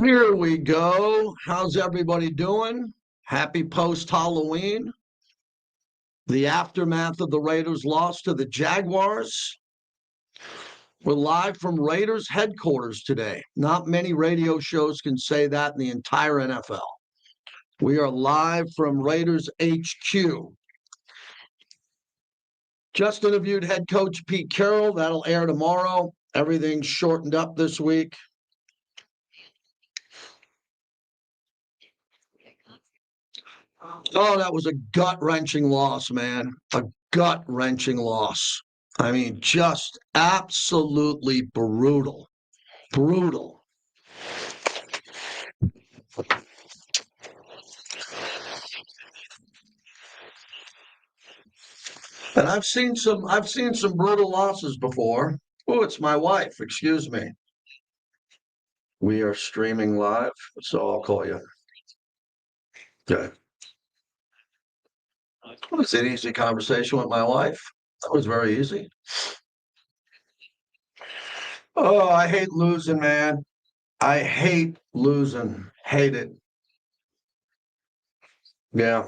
Here we go. How's everybody doing? Happy post-Halloween. The aftermath of the Raiders' loss to the Jaguars. We're live from Raiders headquarters today. Not many radio shows can say that in the entire NFL. We are live from Raiders HQ. Just interviewed head coach Pete Carroll. That'll air tomorrow. Everything's shortened up this week. Oh, that was a gut-wrenching loss, man. A gut-wrenching loss. I mean, just absolutely brutal. Brutal. And I've seen some brutal losses before. Oh, it's my wife. Excuse me. We are streaming live, so I'll call you. Okay. It was an easy conversation with my wife. That was very easy. Oh, I hate losing, man. I hate losing. Hate it. Yeah.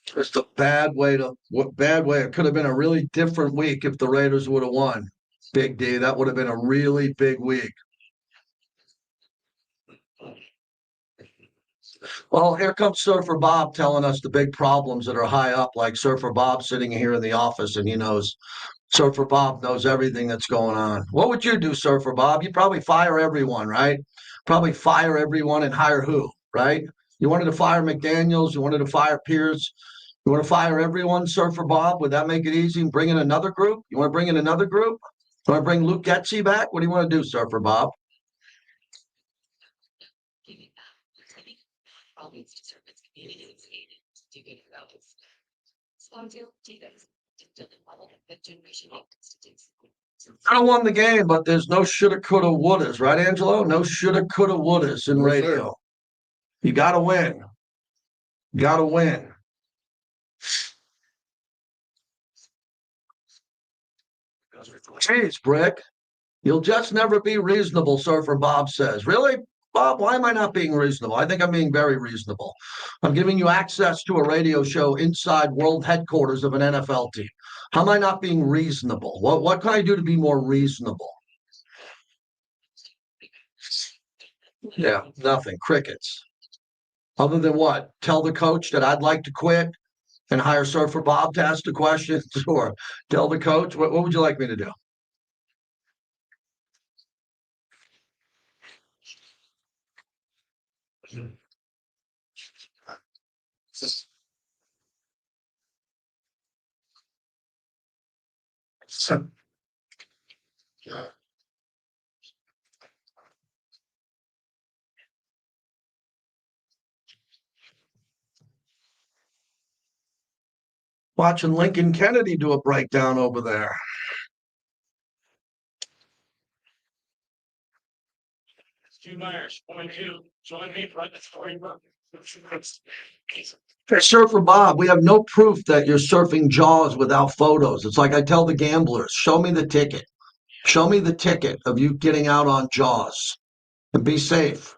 Just a bad way to what bad way. It could have been a really different week if the Raiders would have won. Big D. That would have been a really big week. Well, here comes Surfer Bob telling us the big problems that are high up, like Surfer Bob sitting here in the office and he knows Surfer Bob knows everything that's going on. What would you do, Surfer Bob? You'd probably fire everyone, right? Probably fire everyone and hire who, right? You wanted to fire McDaniels, you wanted to fire Pierce, you want to fire everyone, Surfer Bob? Would that make it easy and bring in another group? You want to bring in another group? You want to bring Luke Getzey back? What do you want to do, Surfer Bob? I don't won the game, but there's no shoulda, coulda, wouldas, right, Angelo? No shoulda, coulda, wouldas in radio. You got to win. Got to win. Jeez, Brick. You'll just never be reasonable, Surfer Bob says. Really? Bob, why am I not being reasonable? I think I'm being very reasonable. I'm giving you access to a radio show inside world headquarters of an NFL team. How am I not being reasonable? What can I do to be more reasonable? Yeah, nothing. Crickets. Other than what? Tell the coach that I'd like to quit and hire Surfer Bob to ask the questions, or tell the coach what would you like me to do? Watching Lincoln Kennedy do a breakdown over there. Stu Myers, point two. Join me for the story. Hey, Surfer Bob, we have no proof that you're surfing Jaws without photos. It's like I tell the gamblers, show me the ticket. Show me the ticket of you getting out on Jaws and be safe.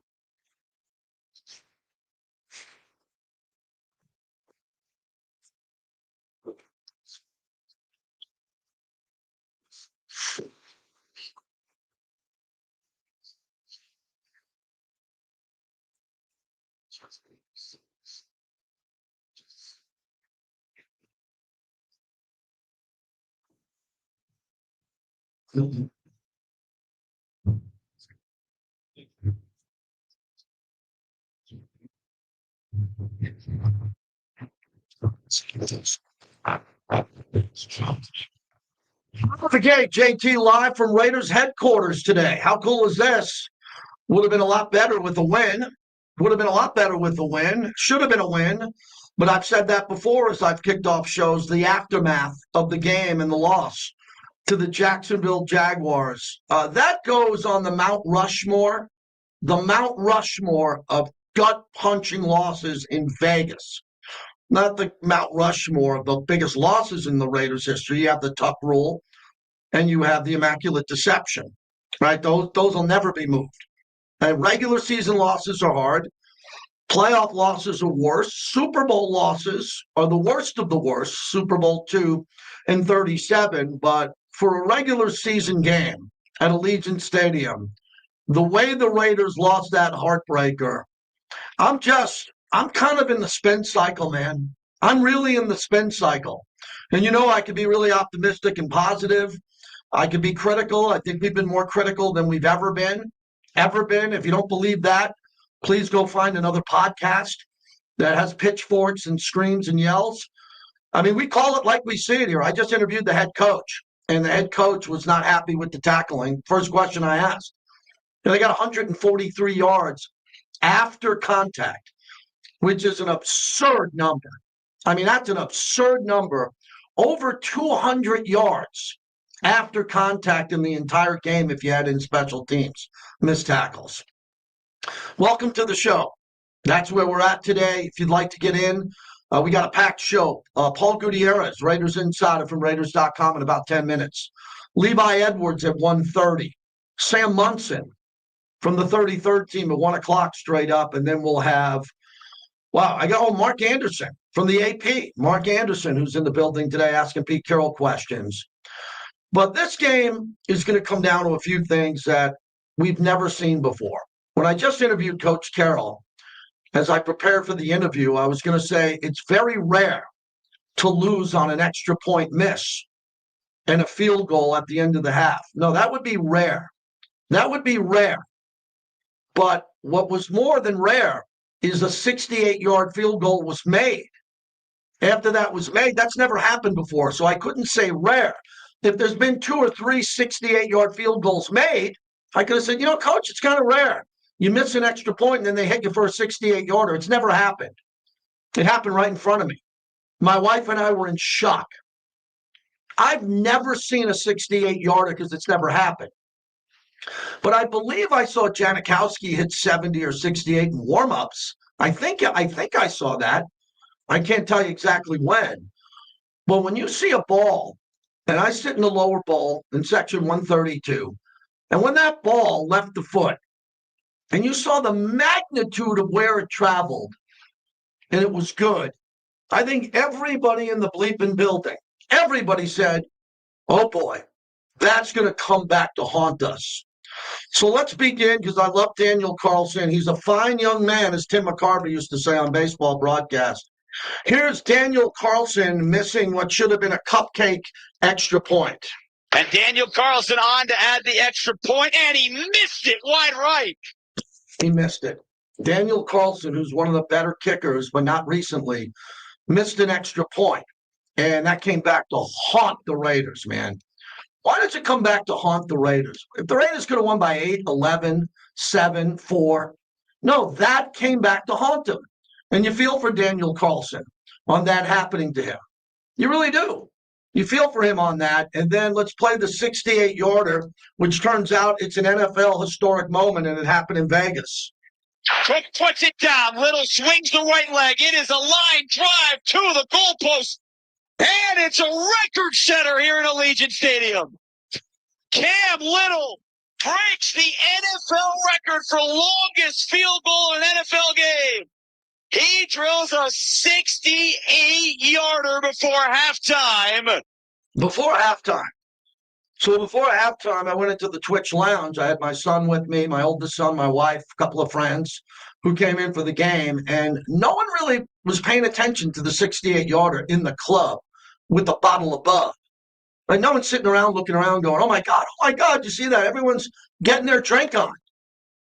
Okay, JT live from Raiders headquarters today. How cool is this? Would have been a lot better with a win. Would have been a lot better with a win. Should have been a win. But I've said that before as I've kicked off shows, the aftermath of the game and the loss to the Jacksonville Jaguars. That goes on the Mount Rushmore of gut punching losses in Vegas. Not the Mount Rushmore of the biggest losses in the Raiders history. You have the Tuck rule. and you have the immaculate deception, right? Those will never be moved. And regular season losses are hard. Playoff losses are worse. Super Bowl losses are the worst of the worst. Super Bowl 2 and 37. But for a regular season game at Allegiant Stadium, the way the Raiders lost that heartbreaker, I'm kind of in the spin cycle, man. I'm really in the spin cycle. And I could be really optimistic and positive. I could be critical. I think we've been more critical than we've ever been. If you don't believe that, please go find another podcast that has pitchforks and screams and yells. I mean, we call it like we see it here. I just interviewed the head coach, and the head coach was not happy with the tackling. First question I asked. They got 143 yards after contact, which is an absurd number. I mean, that's an absurd number. Over 200 yards after contact in the entire game if you had in special teams, missed tackles. Welcome to the show. That's where we're at today. If you'd like to get in, we got a packed show. Paul Gutierrez, Raiders Insider from Raiders.com in about 10 minutes. Levi Edwards at 1:30. Sam Munson from the 33rd team at 1 o'clock straight up. And then we'll have, Mark Anderson from the AP. Mark Anderson, who's in the building today asking Pete Carroll questions. But this game is going to come down to a few things that we've never seen before. When I just interviewed Coach Carroll, as I prepared for the interview, I was going to say it's very rare to lose on an extra point miss and a field goal at the end of the half. No, that would be rare. That would be rare. But what was more than rare is a 68-yard field goal was made. After that was made, that's never happened before. So I couldn't say rare. If there's been 2 or 3 68-yard field goals made, I could have said, Coach, it's kind of rare. You miss an extra point and then they hit you for a 68-yarder. It's never happened. It happened right in front of me. My wife and I were in shock. I've never seen a 68-yarder because it's never happened. But I believe I saw Janikowski hit 70 or 68 in warm-ups. I think I saw that. I can't tell you exactly when. But when you see a ball, and I sit in the lower bowl in section 132, and when that ball left the foot, and you saw the magnitude of where it traveled, and it was good, I think everybody in the bleeping building, everybody said, oh boy, that's going to come back to haunt us. So let's begin, because I love Daniel Carlson. He's a fine young man, as Tim McCarver used to say on baseball broadcast. Here's Daniel Carlson missing what should have been a cupcake extra point. And Daniel Carlson on to add the extra point, and he missed it wide right. He missed it. Daniel Carlson, who's one of the better kickers, but not recently, missed an extra point. And that came back to haunt the Raiders, man. Why does it come back to haunt the Raiders? If the Raiders could have won by 8, 11, 7, 4, no, that came back to haunt them. And you feel for Daniel Carlson on that happening to him. You really do. You feel for him on that. And then let's play the 68-yarder, which turns out it's an NFL historic moment, and it happened in Vegas. Cook puts it down. Little swings the right leg. It is a line drive to the goalpost. And it's a record setter here in Allegiant Stadium. Cam Little breaks the NFL record for longest field goal in an NFL game. He drills a 68-yarder before halftime. Before halftime. So before halftime, I went into the Twitch lounge. I had my son with me, my oldest son, my wife, a couple of friends who came in for the game. And no one really was paying attention to the 68-yarder in the club with the bottle above. Like, no one's sitting around looking around going, oh my God, you see that? Everyone's getting their drink on.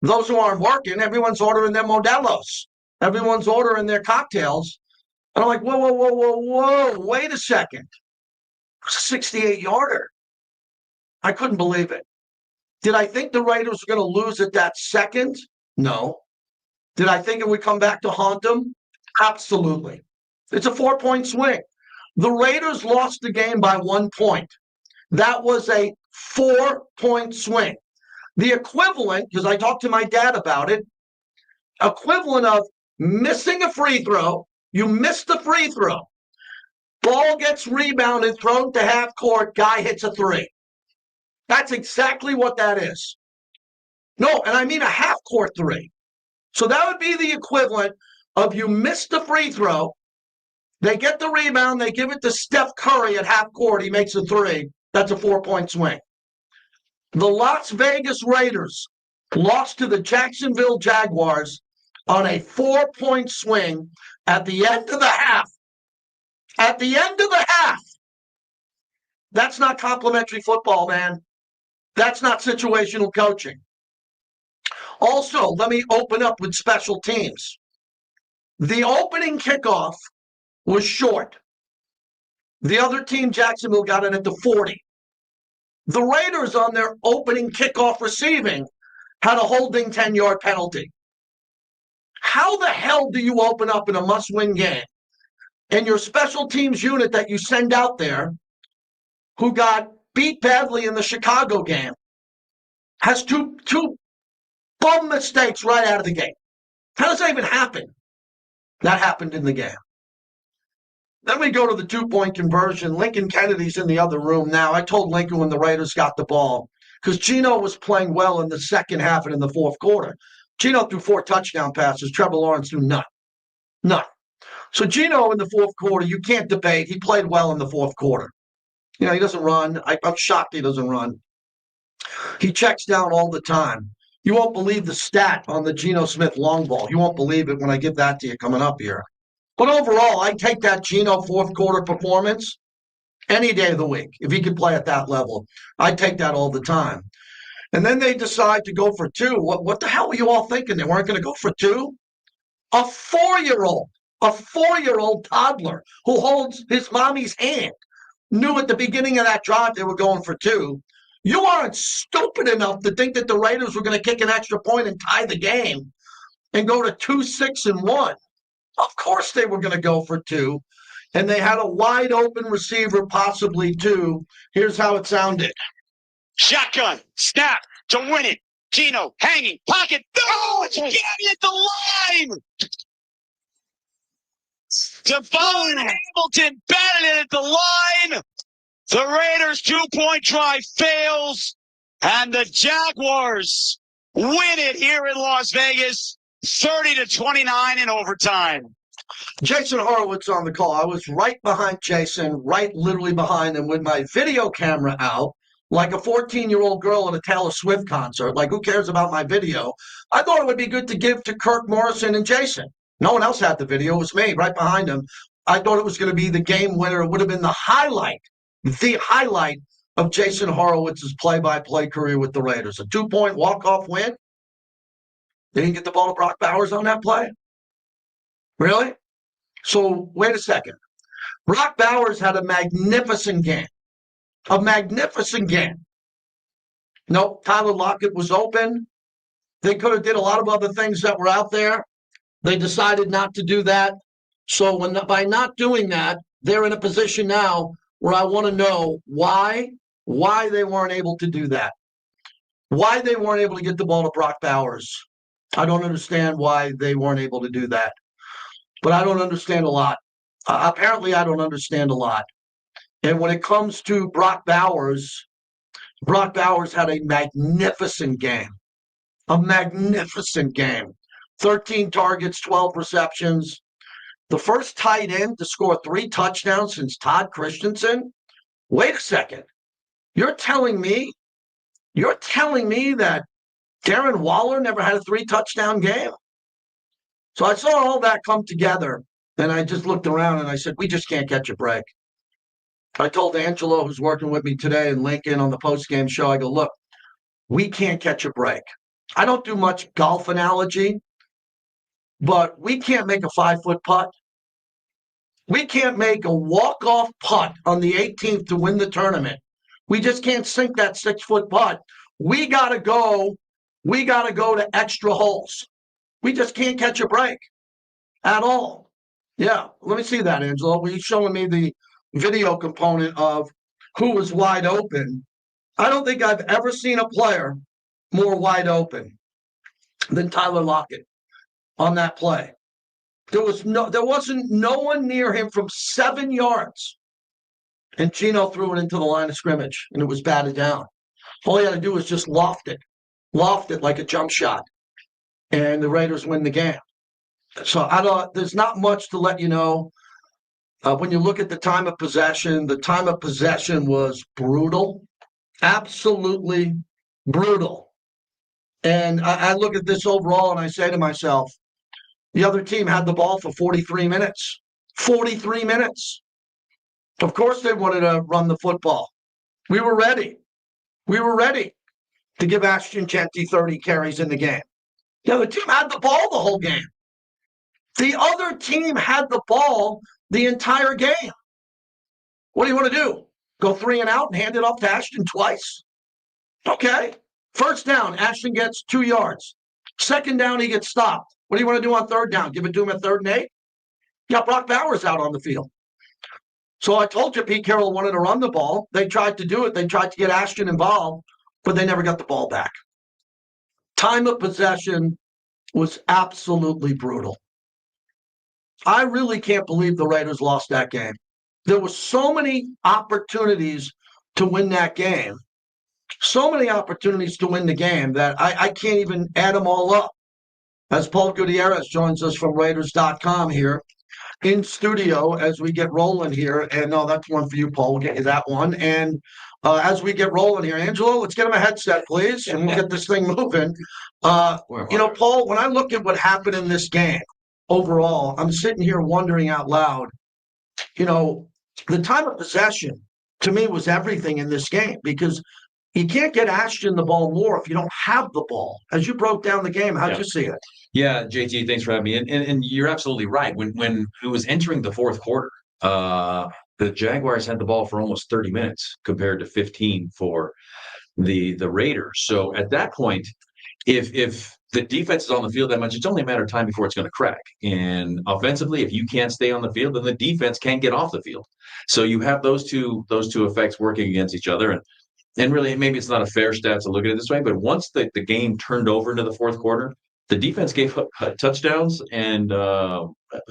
Those who aren't working, everyone's ordering their Modelos. Everyone's ordering their cocktails. And I'm like, whoa, wait a second. It's a 68-yarder. I couldn't believe it. Did I think the Raiders were going to lose at that second? No. Did I think it would come back to haunt them? Absolutely. It's a 4-point swing. The Raiders lost the game by 1 point. That was a 4-point swing. The equivalent, because I talked to my dad about it, equivalent of missing a free throw. You missed the free throw. Ball gets rebounded, thrown to half court, guy hits a 3. That's exactly what that is. No, and I mean a half-court three. So that would be the equivalent of you miss the free throw, they get the rebound, they give it to Steph Curry at half court, he makes a three. That's a 4-point swing. The Las Vegas Raiders lost to the Jacksonville Jaguars on a 4-point swing at the end of the half. At the end of the half. That's not complimentary football, man. That's not situational coaching. Also, let me open up with special teams. The opening kickoff was short. The other team, Jacksonville, got it at the 40. The Raiders, on their opening kickoff receiving, had a holding 10-yard penalty. How the hell do you open up in a must-win game and your special teams unit that you send out there, who got beat badly in the Chicago game, has two bum mistakes right out of the gate? How does that even happen? That happened in the game. Then we go to the 2-point conversion. Lincoln Kennedy's in the other room now. I told Lincoln when the Raiders got the ball, because Geno was playing well in the second half and in the fourth quarter. Geno threw 4 touchdown passes. Trevor Lawrence threw none. None. So Geno in the fourth quarter, you can't debate. He played well in the fourth quarter. You know, he doesn't run. I'm shocked he doesn't run. He checks down all the time. You won't believe the stat on the Geno Smith long ball. You won't believe it when I give that to you coming up here. But overall, I take that Geno fourth quarter performance any day of the week. If he could play at that level, I'd take that all the time. And then they decide to go for 2. What the hell were you all thinking? They weren't going to go for 2? A 4-year-old toddler who holds his mommy's hand knew at the beginning of that drive they were going for 2. You aren't stupid enough to think that the Raiders were going to kick an extra point and tie the game and go to 2-6-1. Of course they were going to go for 2. And they had a wide open receiver, possibly 2. Here's how it sounded. Shotgun, snap to win it. Geno hanging, pocket. Oh, it's getting at the line. Devon Hamilton batted it at the line. The Raiders' 2-point try fails, and the Jaguars win it here in Las Vegas, 30-29 in overtime. Jason Horowitz on the call. I was right behind Jason, right literally behind him with my video camera out, like a 14-year-old girl at a Taylor Swift concert. Like, who cares about my video? I thought it would be good to give to Kirk Morrison and Jason. No one else had the video. It was me right behind him. I thought it was going to be the game winner. It would have been the highlight of Jason Horowitz's play-by-play career with the Raiders. A 2-point walk-off win. They didn't get the ball to Brock Bowers on that play? Really? So, wait a second. Brock Bowers had a magnificent game. A magnificent game. Nope, Tyler Lockett was open. They could have did a lot of other things that were out there. They decided not to do that. So by not doing that, they're in a position now where I want to know why they weren't able to do that. Why they weren't able to get the ball to Brock Bowers. I don't understand why they weren't able to do that. But I don't understand a lot. Apparently, I don't understand a lot. And when it comes to Brock Bowers had a magnificent game. A magnificent game. 13 targets, 12 receptions. The first tight end to score 3 touchdowns since Todd Christensen? Wait a second. You're telling me that Darren Waller never had a 3-touchdown game? So I saw all that come together, and I just looked around and I said, we just can't catch a break. I told Angelo, who's working with me today, and Lincoln on the post-game show, I go, look, we can't catch a break. I don't do much golf analogy, but we can't make a 5-foot putt. We can't make a walk-off putt on the 18th to win the tournament. We just can't sink that 6-foot putt. We gotta go to extra holes. We just can't catch a break at all. Yeah, let me see that, Angelo. Were you showing me the video component of who was wide open? I don't think I've ever seen a player more wide open than Tyler Lockett on that play. There wasn't no one near him from 7 yards. And Geno threw it into the line of scrimmage, and it was batted down. All he had to do was just loft it like a jump shot, and the Raiders win the game. So there's not much to let you know. When you look at the time of possession was brutal, absolutely brutal. And I look at this overall and I say to myself, the other team had the ball for 43 minutes. 43 minutes. Of course they wanted to run the football. We were ready. We were ready to give Ashton Genty 30 carries in the game. The other team had the ball the whole game. The other team had the ball the entire game. What do you want to do? Go 3 and out and hand it off to Ashton twice? Okay. First down, Ashton gets 2 yards. Second down, he gets stopped. What do you want to do on third down? Give it to him at 3rd and 8? You got Brock Bowers out on the field. So I told you Pete Carroll wanted to run the ball. They tried to do it. They tried to get Ashton involved, but they never got the ball back. Time of possession was absolutely brutal. I really can't believe the Raiders lost that game. There were so many opportunities to win that game. So many opportunities to win the game that I can't even add them all up. As Paul Gutierrez joins us from Raiders.com here in studio as we get rolling here. And no, that's one for you, Paul. We'll get you that one. And as we get rolling here, Angelo, let's get him a headset, please, and we'll get this thing moving. Paul, when I look at what happened in this game overall, I'm sitting here wondering out loud, the time of possession to me was everything in this game because you can't get Ashton the ball more if you don't have the ball. As you broke down the game, how'd you see it? Yeah, JT, thanks for having me. And you're absolutely right. When it was entering the fourth quarter, the Jaguars had the ball for almost 30 minutes compared to 15 for the Raiders. So at that point, if the defense is on the field that much, it's only a matter of time before it's going to crack. And offensively, if you can't stay on the field, then the defense can't get off the field. So you have those two effects working against each other. And really, maybe it's not a fair stat to look at it this way, but once the game turned over into the fourth quarter, the defense gave up touchdowns and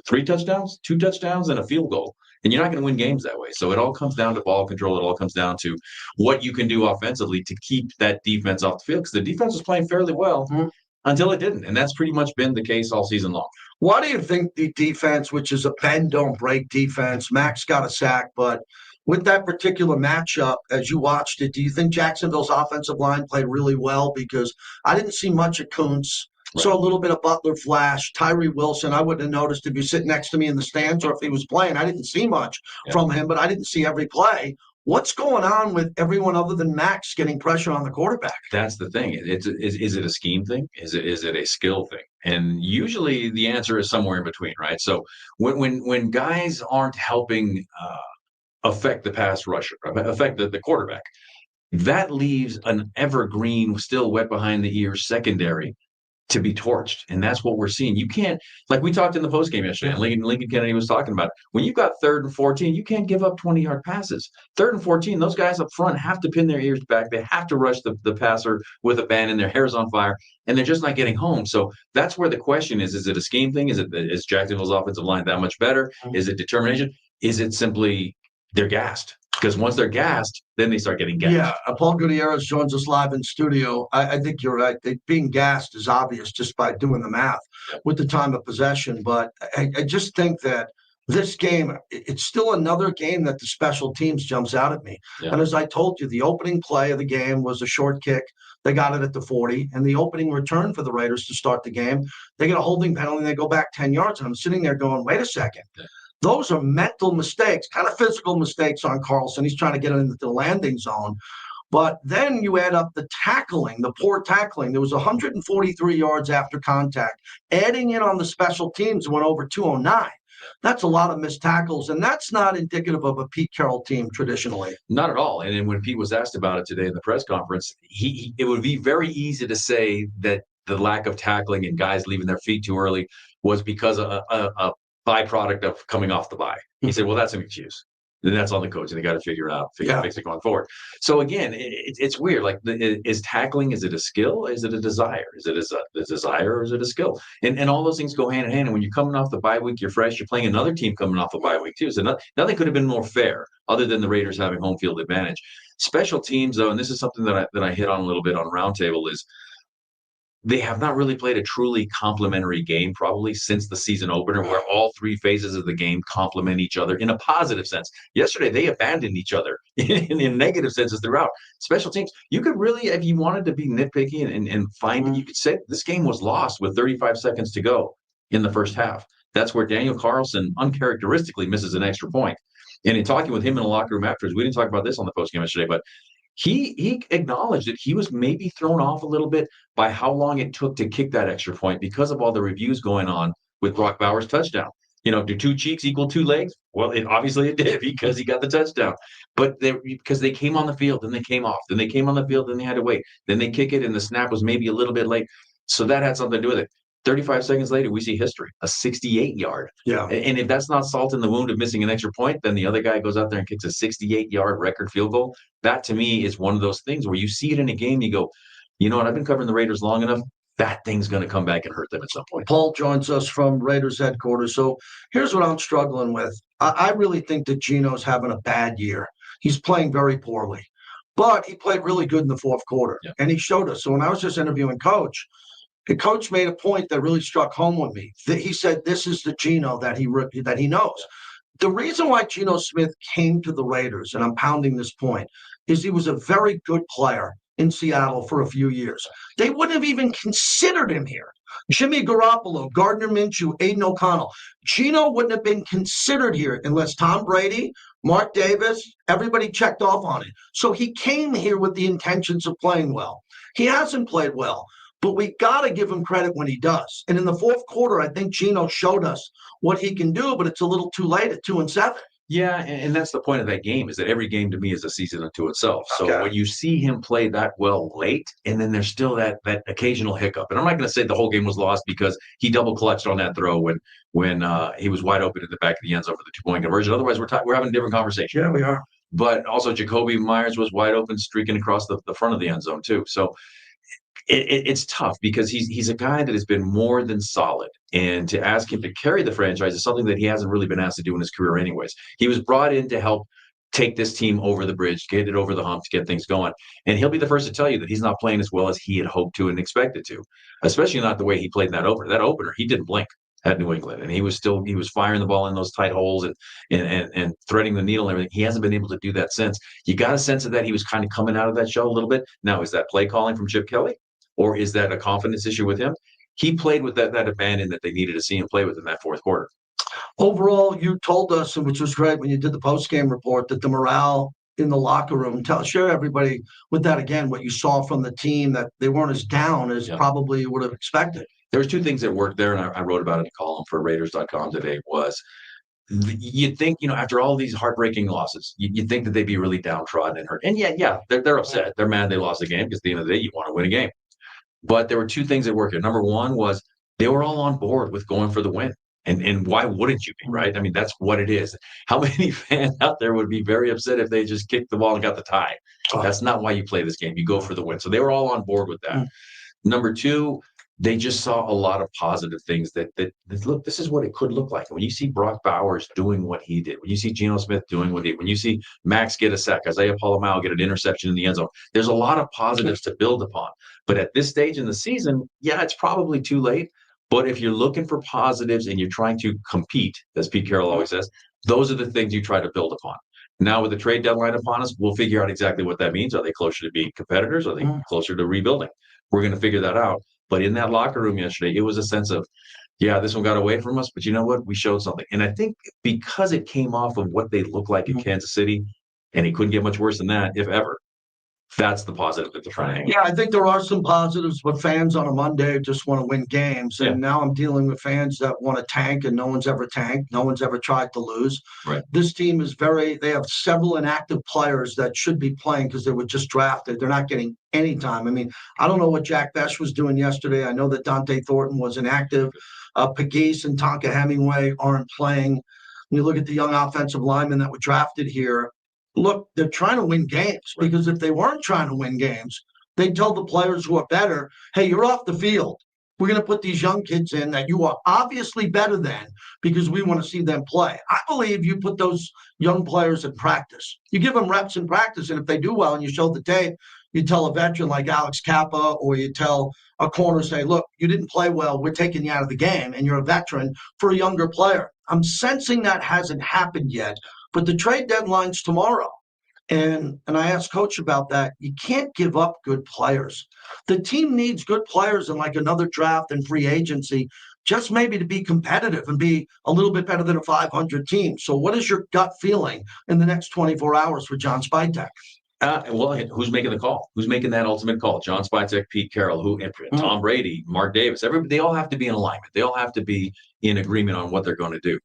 3 touchdowns, 2 touchdowns, and a field goal. And you're not going to win games that way. So it all comes down to ball control. It all comes down to what you can do offensively to keep that defense off the field because the defense was playing fairly well until it didn't. And that's pretty much been the case all season long. Why do you think the defense, which is a bend, don't break defense, Max got a sack, but with that particular matchup, as you watched it, do you think Jacksonville's offensive line played really well? Because I didn't see much of Kuntz. Right. Saw a little bit of Butler flash. Tyree Wilson, I wouldn't have noticed if he was sitting next to me in the stands or if he was playing. I didn't see much from him, but I didn't see every play. What's going on with everyone other than Max getting pressure on the quarterback? That's the thing. Is it a scheme thing? Is it a skill thing? And usually the answer is somewhere in between, right? So when guys aren't helping affect the pass rusher, affect the quarterback, that leaves an evergreen, still wet behind the ears secondary to be torched. And that's what we're seeing. You can't, like we talked in the postgame yesterday, and Lincoln Kennedy was talking about, when you've got 3rd and 14, you can't give up 20-yard passes. 3rd and 14, those guys up front have to pin their ears back. They have to rush the passer with abandon. Their hair's on fire, and they're just not getting home. So that's where the question is it a scheme thing? Is Jacksonville's offensive line that much better? Is it determination? Is it simply they're gassed? Because once they're gassed, then they start getting gassed. Yeah, Paul Gutierrez joins us live in studio. I think you're right. Being gassed is obvious just by doing the math with the time of possession. But I just think that this game, it's still another game that the special teams jumps out at me. Yeah. And as I told you, the opening play of the game was a short kick. They got it at the 40. And the opening return for the Raiders to start the game, they get a holding penalty and they go back 10 yards. And I'm sitting there going, wait a second. Yeah. Those are mental mistakes, kind of physical mistakes on Carlson. He's trying to get into the landing zone. But then you add up the tackling, the poor tackling. There was 143 yards after contact. Adding in on the special teams went over 209. That's a lot of missed tackles, and that's not indicative of a Pete Carroll team traditionally. Not at all. And then when Pete was asked about it today in the press conference, it would be very easy to say that the lack of tackling and guys leaving their feet too early was because of a byproduct of coming off the bye. He said, well, that's an excuse. Then that's on the coach, and they got to figure it out, fix it going forward. So again, it's weird. Like, is tackling, is it a skill? Is it a desire? Is it a desire or is it a skill? And all those things go hand in hand. And when you're coming off the bye week, you're fresh, you're playing another team coming off the bye week too. So nothing could have been more fair other than the Raiders having home field advantage. Special teams, though, and this is something that I hit on a little bit on Roundtable, is they have not really played a truly complementary game probably since the season opener, where all three phases of the game complement each other in a positive sense. Yesterday, they abandoned each other in negative senses throughout. Special teams, you could really, if you wanted to be nitpicky and find, you could say this game was lost with 35 seconds to go in the first half. That's where Daniel Carlson uncharacteristically misses an extra point. And in talking with him in the locker room afterwards, we didn't talk about this on the postgame yesterday, but he acknowledged that he was maybe thrown off a little bit by how long it took to kick that extra point because of all the reviews going on with Brock Bowers' touchdown. Do two cheeks equal two legs? Well, obviously it did because he got the touchdown. But because they came on the field, then they came off. Then they came on the field, then they had to wait. Then they kick it, and the snap was maybe a little bit late. So that had something to do with it. 35 seconds later, we see history, a 68-yard. Yeah. And if that's not salt in the wound of missing an extra point, then the other guy goes out there and kicks a 68-yard record field goal. That, to me, is one of those things where you see it in a game, you go, you know what, I've been covering the Raiders long enough. That thing's going to come back and hurt them at some point. Paul joins us from Raiders headquarters. So here's what I'm struggling with. I really think that Geno's having a bad year. He's playing very poorly, but he played really good in the fourth quarter, and he showed us. So when I was just interviewing Coach, the coach made a point that really struck home with me. That he said, this is the Geno that he knows. The reason why Geno Smith came to the Raiders, and I'm pounding this point, is he was a very good player in Seattle for a few years. They wouldn't have even considered him here. Jimmy Garoppolo, Gardner Minshew, Aiden O'Connell. Geno wouldn't have been considered here unless Tom Brady, Mark Davis, everybody checked off on it. So he came here with the intentions of playing well. He hasn't played well. But we got to give him credit when he does. And in the fourth quarter, I think Geno showed us what he can do, but it's a little too late at 2-7. Yeah, and that's the point of that game, is that every game to me is a season unto itself. So when you see him play that well late, and then there's still that occasional hiccup. And I'm not going to say the whole game was lost because he double clutched on that throw when he was wide open at the back of the end zone for the 2-point conversion. Otherwise, we're having a different conversation. Yeah, we are. But also, Jacoby Myers was wide open, streaking across the front of the end zone too. So it's tough because he's a guy that has been more than solid, and to ask him to carry the franchise is something that he hasn't really been asked to do in his career anyways. He was brought in to help take this team over the bridge, get it over the hump, to get things going, and he'll be the first to tell you that he's not playing as well as he had hoped to and expected to, especially not the way he played in that opener. He didn't blink at New England, and he was firing the ball in those tight holes and threading the needle and everything. He hasn't been able to do that since. You got a sense of that he was kind of coming out of that shell a little bit. Now, is that play calling from Chip Kelly? Or is that a confidence issue with him? He played with that abandon that they needed to see him play with in that fourth quarter. Overall, you told us, which was great when you did the post-game report, that the morale in the locker room, share everybody with that again, what you saw from the team, that they weren't as down as probably you would have expected. There was two things that worked there, and I wrote about it in a column for Raiders.com today, was you'd think, after all these heartbreaking losses, you'd think that they'd be really downtrodden and hurt. And they're upset. They're mad they lost the game because at the end of the day, you want to win a game. But there were two things that worked here. Number one was they were all on board with going for the win. And why wouldn't you be, right? I mean, that's what it is. How many fans out there would be very upset if they just kicked the ball and got the tie? That's not why you play this game. You go for the win. So they were all on board with that. Number two, they just saw a lot of positive things that look, this is what it could look like. When you see Brock Bowers doing what he did, when you see Geno Smith doing what he did, when you see Max get a sack, Isaiah Palomao get an interception in the end zone, there's a lot of positives to build upon. But at this stage in the season, it's probably too late. But if you're looking for positives and you're trying to compete, as Pete Carroll always says, those are the things you try to build upon. Now, with the trade deadline upon us, we'll figure out exactly what that means. Are they closer to being competitors? Are they closer to rebuilding? We're going to figure that out. But in that locker room yesterday, it was a sense of, this one got away from us, but you know what? We showed something. And I think because it came off of what they looked like in Kansas City, and it couldn't get much worse than that, if ever, that's the positive that they're trying to hang. Yeah, I think there are some positives, but fans on a Monday just want to win games. And now I'm dealing with fans that want to tank, and no one's ever tanked. No one's ever tried to lose. Right. This team is they have several inactive players that should be playing because they were just drafted. They're not getting any time. I mean, I don't know what Jack Besh was doing yesterday. I know that Dante Thornton was inactive. Pegues and Tonka Hemingway aren't playing. When you look at the young offensive linemen that were drafted here, look, they're trying to win games, because if they weren't trying to win games, they'd tell the players who are better, hey, you're off the field. We're going to put these young kids in that you are obviously better than because we want to see them play. I believe you put those young players in practice. You give them reps in practice, and if they do well and you show the tape, you tell a veteran like Alex Kappa, or you tell a corner, say, look, you didn't play well. We're taking you out of the game, and you're a veteran for a younger player. I'm sensing that hasn't happened yet, but the trade deadline's tomorrow. And I asked Coach about that. You can't give up good players. The team needs good players in like another draft and free agency, just maybe to be competitive and be a little bit better than a 500 team. So what is your gut feeling in the next 24 hours for John Spytek? Well, who's making the call? Who's making that ultimate call? John Spytek, Pete Carroll, Tom Brady, Mark Davis. They all have to be in alignment. They all have to be in agreement on what they're going to do.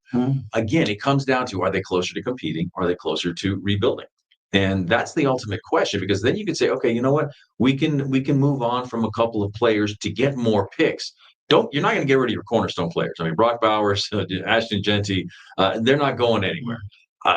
Again, it comes down to, are they closer to competing? Are they closer to rebuilding? And that's the ultimate question, because then you can say, okay, you know what? We can move on from a couple of players to get more picks. You're not going to get rid of your cornerstone players. I mean, Brock Bowers, Ashton Genty, they're not going anywhere.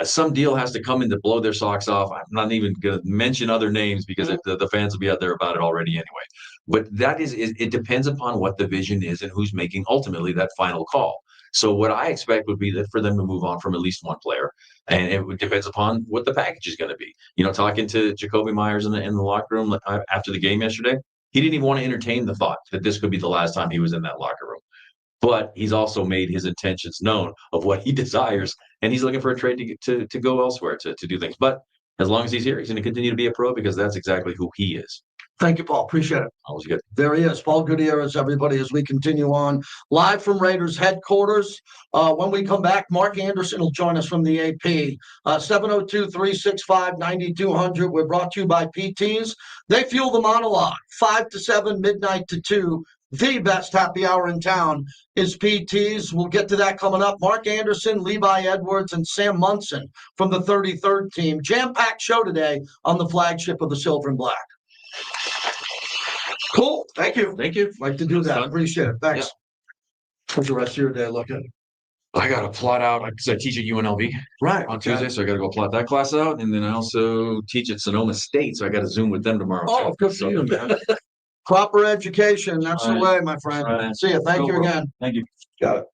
Some deal has to come in to blow their socks off. I'm not even going to mention other names because the fans will be out there about it already anyway. But it depends upon what the vision is and who's making ultimately that final call. So what I expect would be that for them to move on from at least one player, and it depends upon what the package is going to be. Talking to Jacoby Myers in the locker room after the game yesterday, he didn't even want to entertain the thought that this could be the last time he was in that locker room. But he's also made his intentions known of what he desires, and he's looking for a trade to go elsewhere to do things. But as long as he's here, he's going to continue to be a pro, because that's exactly who he is. Thank you, Paul. Appreciate it. Always good. There he is, Paul Gutierrez, everybody, as we continue on live from Raiders headquarters. When we come back, Mark Anderson will join us from the AP. 702-365-9200. We're brought to you by PTs. They fuel the monologue. 5 to 7, midnight to 2. The best happy hour in town is PTs. We'll get to that coming up. Mark Anderson, Levi Edwards, and Sam Munson from the 33rd team. Jam-packed show today on the flagship of the Silver and Black. Cool. Thank you. Thank you. Like to do that. Appreciate it. Thanks. What's the rest of your day looking? I got to plot out, because I teach at UNLV on Tuesday, so I got to go plot that class out. And then I also teach at Sonoma State, so I got to Zoom with them tomorrow. Oh, good for you, man. Proper education. That's the way, my friend. See you. Thank you again. Thank you. Got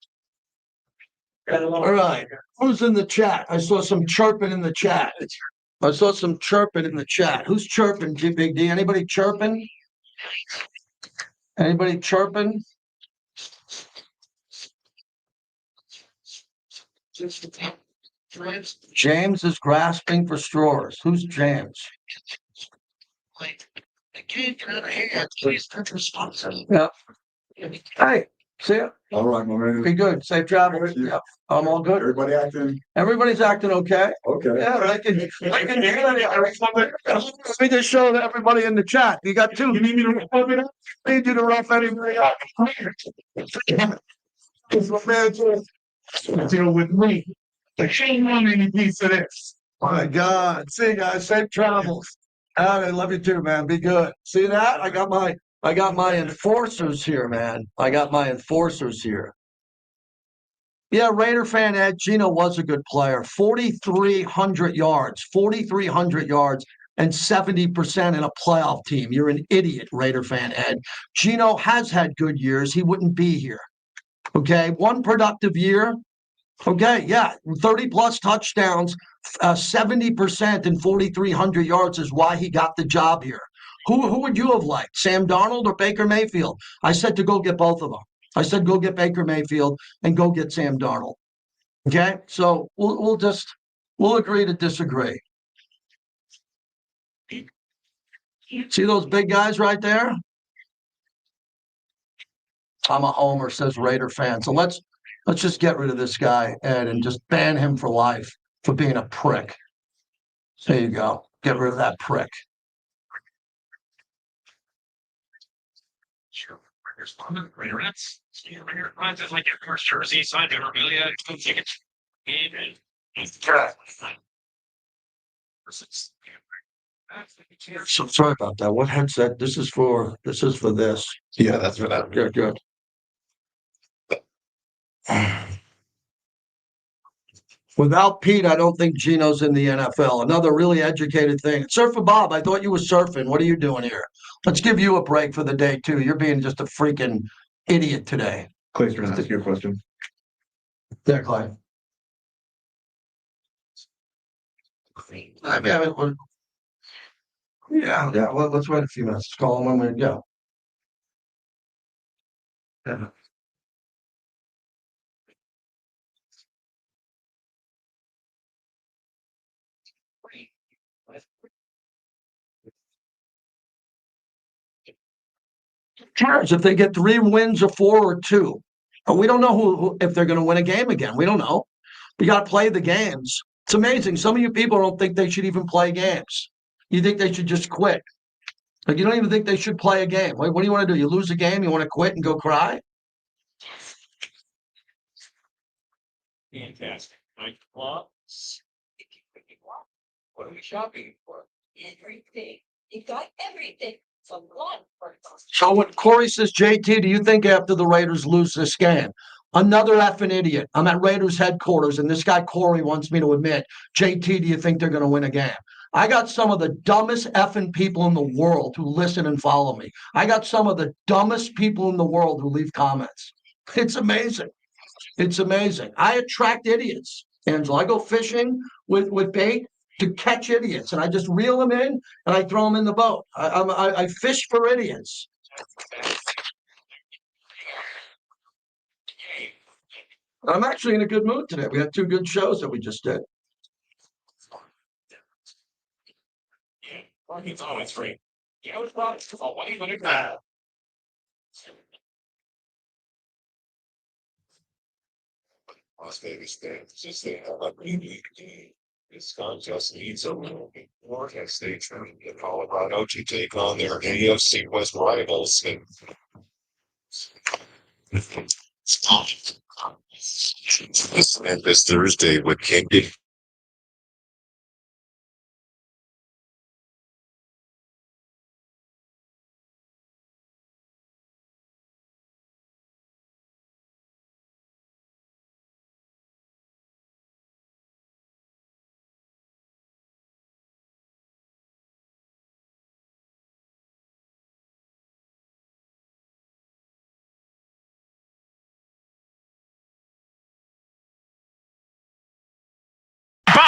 it. All right. Who's in the chat? I saw some chirping in the chat. Who's chirping, Big D? Anybody chirping? Anybody chirping? James is grasping for straws. Who's James? Yeah. Hey, see ya. All right, my man. Be good. Safe travel. Yeah. I'm all good. Everybody's acting okay. Okay. Yeah, I can hear that. Let me just show everybody in the chat. You got two. You need me to rough it up? I need you to rough anybody up. It's my man to deal with me. Shame on any piece of this. My God. See you guys. Safe travels. I love you too, man. Be good. See that? I got my enforcers here, man. Yeah, Raider fan Ed, Gino was a good player. 4,300 yards, and 70% in a playoff team. You're an idiot, Raider fan Ed. Gino has had good years. He wouldn't be here. Okay, one productive year. Okay, yeah, 30-plus touchdowns, 70% and 4,300 yards is why he got the job here. Who would you have liked, Sam Darnold or Baker Mayfield? I said to go get both of them. I said go get Baker Mayfield and go get Sam Darnold. Okay, so we'll agree to disagree. See those big guys right there? I'm a homer, says Raider fan. So let's just get rid of this guy, Ed, and just ban him for life for being a prick. There you go. Get rid of that prick. Sure. Raiderettes. It's like your first jersey, signed memorabilia, tickets, game, and So sorry about that. What headset? This is for this. Yeah, that's for that. Good. Without Pete, I don't think Gino's in the NFL. Another really educated thing. Surfer Bob, I thought you were surfing. What are you doing here? Let's give you a break for the day, too. You're being just a freaking idiot today. Clay's trying to ask you a question. There, Clay. I mean, yeah. Well, let's wait a few minutes. Call him when we go. Yeah. Cares if they get 3 wins or 4 or 2. And we don't know who if they're going to win a game again. We don't know. We got to play the games. It's amazing. Some of you people don't think they should even play games. You think they should just quit. Like you don't even think they should play a game. What do you want to do? You lose a game, you want to quit and go cry? Fantastic. What are we shopping for? Everything. You got everything. It's a lot for us. So when Corey says, JT, do you think after the Raiders lose this game? Another effing idiot. I'm at Raiders headquarters, and this guy Corey wants me to admit, JT, do you think they're going to win a game? I got some of the dumbest effing people in the world who listen and follow me. I got some of the dumbest people in the world who leave comments. It's amazing. It's amazing. I attract idiots, Angela. I go fishing with bait to catch idiots, and I just reel them in and I throw them in the boat. I fish for idiots. I'm actually in a good mood today. We had 2 good shows that we just did. Parking's always free. Yeah, it was probably away when it bad. Las Vegas fans just say how much we need to. This contest needs a little bit more as they try to Colorado to take on their AFC West rivals. And this Thursday with Kingdom.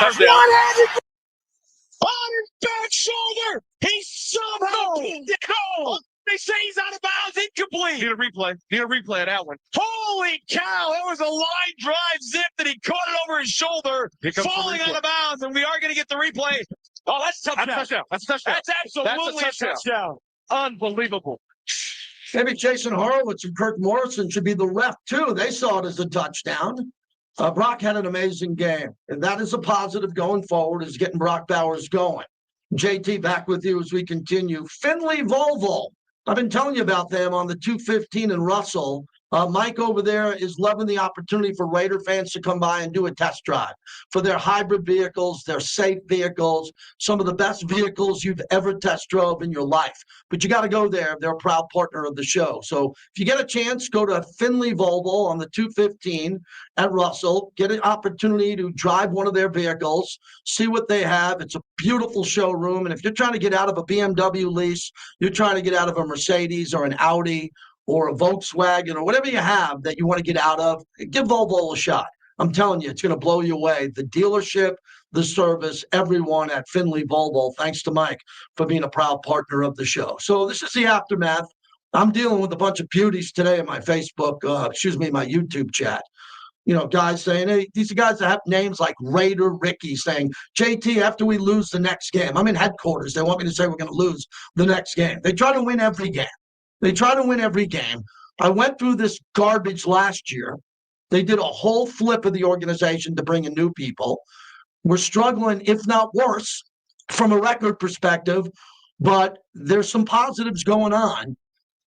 One-handed on his back shoulder. He somehow kicked it goal. They say he's out of bounds, incomplete. Need a replay of that one. Holy cow! That was a line drive zip that he caught it over his shoulder, falling out of bounds, and we are going to get the replay. Oh, that's a touchdown. That's a touchdown. That's absolutely a touchdown. Unbelievable. Maybe Jason Horowitz and Kirk Morrison should be the ref, too. They saw it as a touchdown. Brock had an amazing game, and that is a positive going forward, is getting Brock Bowers going. JT, back with you as we continue. Finley Volvo. I've been telling you about them on the 215 in Russell. Mike over there is loving the opportunity for Raider fans to come by and do a test drive for their hybrid vehicles, their safe vehicles, some of the best vehicles you've ever test drove in your life. But you got to go there. They're a proud partner of the show. So if you get a chance, go to Finley Volvo on the 215 at Russell. Get an opportunity to drive one of their vehicles, see what they have. It's a beautiful showroom. And if you're trying to get out of a BMW lease, you're trying to get out of a Mercedes or an Audi or a Volkswagen or whatever you have that you want to get out of, give Volvo a shot. I'm telling you, it's going to blow you away. The dealership, the service, everyone at Finley Volvo, thanks to Mike for being a proud partner of the show. So this is the aftermath. I'm dealing with a bunch of beauties today in my Facebook, my YouTube chat. You know, guys saying, hey, these are guys that have names like Raider Ricky saying, JT, after we lose the next game, I'm in headquarters. They want me to say we're going to lose the next game. They try to win every game. I went through this garbage last year. They did a whole flip of the organization to bring in new people. We're struggling, if not worse, from a record perspective, but there's some positives going on.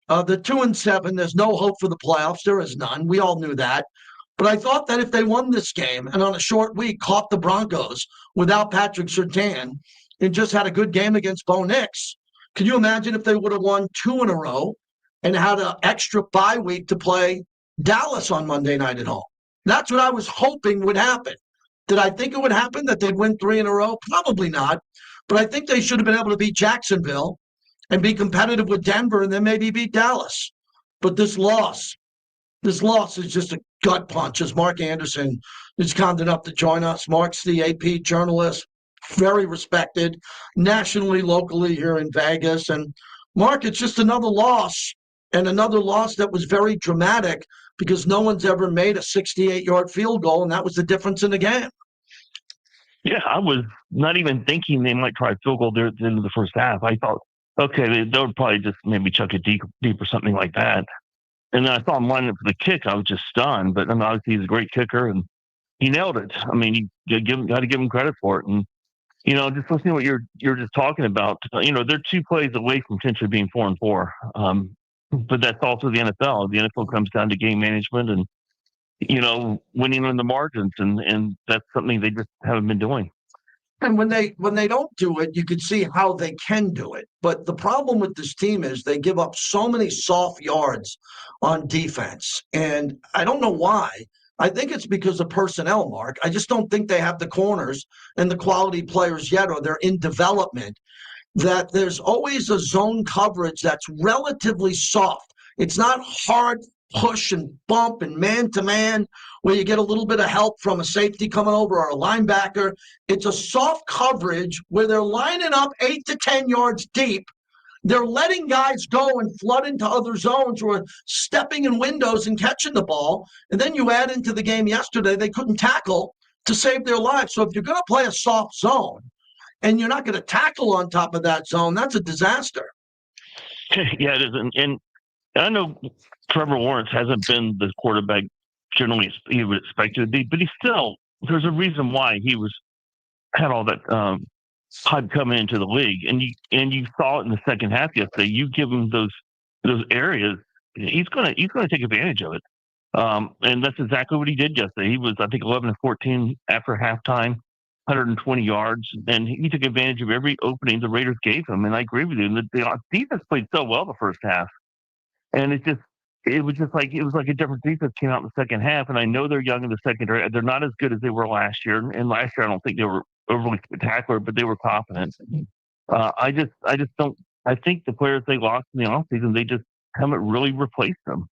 The 2-7, there's no hope for the playoffs. There is none. We all knew that. But I thought that if they won this game and on a short week caught the Broncos without Patrick Surtain and just had a good game against Bo Nix, can you imagine if they would have won 2 in a row and had an extra bye week to play Dallas on Monday night at home? That's what I was hoping would happen. Did I think it would happen, that they'd win 3 in a row? Probably not. But I think they should have been able to beat Jacksonville and be competitive with Denver and then maybe beat Dallas. But this loss is just a gut punch. As Mark Anderson is kind enough to join us. Mark's the AP journalist, very respected nationally, locally here in Vegas. And Mark, it's just another loss, and another loss that was very dramatic because no one's ever made a 68-yard field goal, and that was the difference in the game. Yeah, I was not even thinking they might try a field goal there at the end of the first half. I thought, okay, they would probably just maybe chuck it deep or something like that. And then I saw him lining up for the kick. I was just stunned. But obviously, he's a great kicker, and he nailed it. I mean, you got to give him credit for it. And just listening to what you're just talking about, they're 2 plays away from potentially being 4-4. But that's also the NFL. The NFL comes down to game management and winning on the margins, and that's something they just haven't been doing. And when they don't do it, you can see how they can do it. But the problem with this team is they give up so many soft yards on defense. And I don't know why. I think it's because of personnel, Mark. I just don't think they have the corners and the quality players yet, or they're in development, that there's always a zone coverage that's relatively soft. It's not hard push and bump and man-to-man where you get a little bit of help from a safety coming over or a linebacker. It's a soft coverage where they're lining up 8 to 10 yards deep. They're letting guys go and flood into other zones or stepping in windows and catching the ball. And then you add into the game yesterday, they couldn't tackle to save their lives. So if you're going to play a soft zone and you're not going to tackle on top of that zone, that's a disaster. Yeah, it is. And I know Trevor Lawrence hasn't been the quarterback generally he would expect to be, but there's a reason why he had all that hype coming into the league, and you saw it in the second half yesterday. You give him those areas, he's gonna take advantage of it, and that's exactly what he did yesterday. He was, I think, 11-14 after halftime, 120 yards, and he took advantage of every opening the Raiders gave him. And I agree with you. And the defense played so well the first half. And it was like a different defense came out in the second half. And I know they're young in the secondary. They're not as good as they were last year. And last year, I don't think they were overly spectacular, but they were confident. I just don't. I think the players they lost in the offseason, they just haven't really replaced them.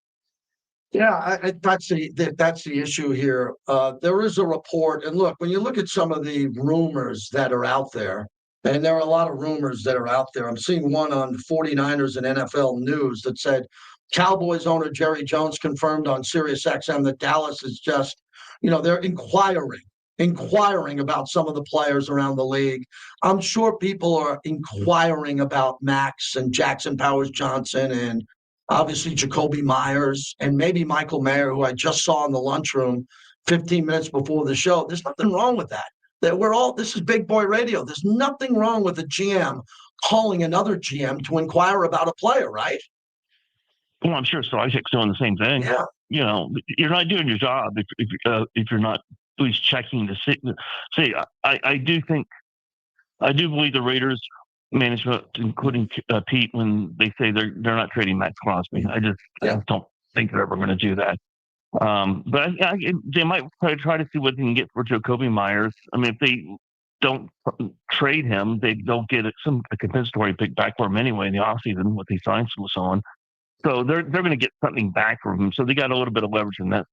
Yeah, that's the issue here. There is a report, and look, when you look at some of the rumors that are out there, and there are a lot of rumors that are out there. I'm seeing one on 49ers and NFL News that said Cowboys owner Jerry Jones confirmed on SiriusXM that Dallas is just, they're inquiring about some of the players around the league. I'm sure people are inquiring about Max and Jackson Powers-Johnson and obviously Jacoby Myers and maybe Michael Mayer, who I just saw in the lunchroom 15 minutes before the show. There's nothing wrong with that. This is big boy radio. There's nothing wrong with a GM calling another GM to inquire about a player, right? Well, I'm sure Isaac's doing the same thing. Yeah. You're not doing your job if you're not at least checking to see. I do believe the Raiders management, including Pete, when they say they're not trading Max Crosby. I just don't think they're ever going to do that. But they might try to see what they can get for Jacoby Myers. I mean, if they don't trade him, they'll get a compensatory pick back for him anyway in the offseason with these signs and so on. So they're going to get something back from him. So they got a little bit of leverage from that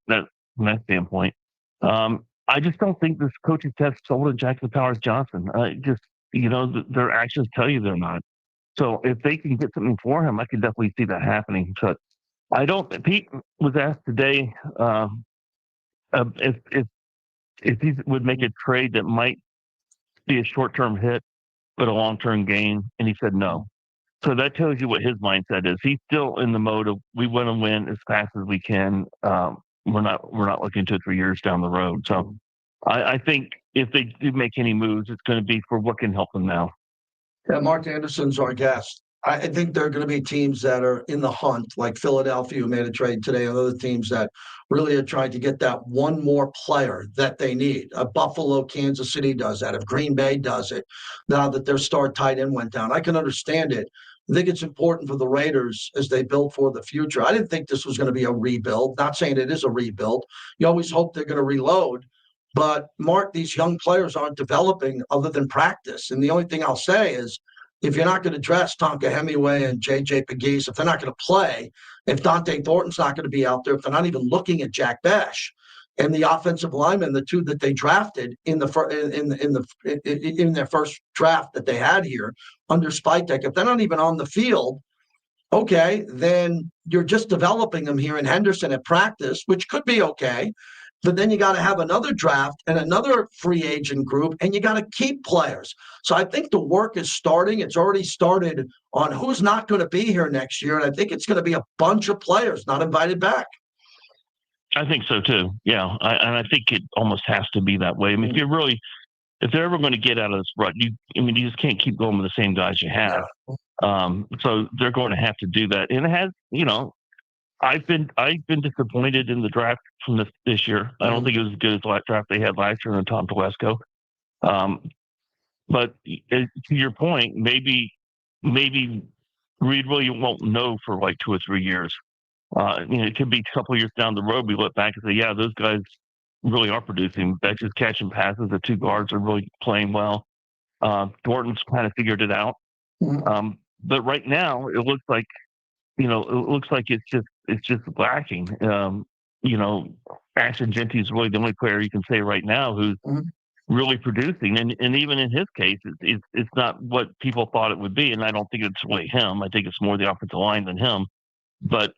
standpoint. I just don't think this coaching test sold to Jackson Powers-Johnson. Their actions tell you they're not. So if they can get something for him, I can definitely see that happening. So Pete was asked today if he would make a trade that might be a short-term hit but a long-term gain, and he said no. So that tells you what his mindset is. He's still in the mode of we want to win as fast as we can. We're not looking 2 or 3 years down the road. So I think if they do make any moves, it's going to be for what can help them now. Yeah, Mark Anderson's our guest. I think there are going to be teams that are in the hunt, like Philadelphia, who made a trade today, and other teams that really are trying to get that one more player that they need. Buffalo, Kansas City does that. If Green Bay does it, now that their star tight end went down, I can understand it. I think it's important for the Raiders as they build for the future. I didn't think this was going to be a rebuild. Not saying it is a rebuild. You always hope they're going to reload. But, Mark, these young players aren't developing other than practice. And the only thing I'll say is if you're not going to dress Tonka Hemingway and J.J. Pegues, if they're not going to play, if Dante Thornton's not going to be out there, if they're not even looking at Jack Bash and the offensive linemen, the two that they drafted in their first draft that they had here under Spytek, if they're not even on the field, okay, then you're just developing them here in Henderson at practice, which could be okay. But then you got to have another draft and another free agent group, and you got to keep players. So I think the work is starting. It's already started on who's not going to be here next year. And I think it's going to be a bunch of players not invited back. I think so too. Yeah. And I think it almost has to be that way. I mean, if they're ever going to get out of this rut, you just can't keep going with the same guys you have. So they're going to have to do that. And it has, I've been disappointed in the draft from this year. I don't think it was as good as the draft they had last year in Tom Telesco. But to your point, maybe Reed really won't know for like 2 or 3 years. It could be a couple of years down the road. We look back and say, yeah, those guys really are producing. That's just catching passes. The two guards are really playing well. Thornton's kind of figured it out. But right now, it looks like it's just lacking. Ashton Genty is really the only player you can say right now who's really producing, and even in his case, it's not what people thought it would be. And I don't think it's really him. I think it's more the offensive line than him. But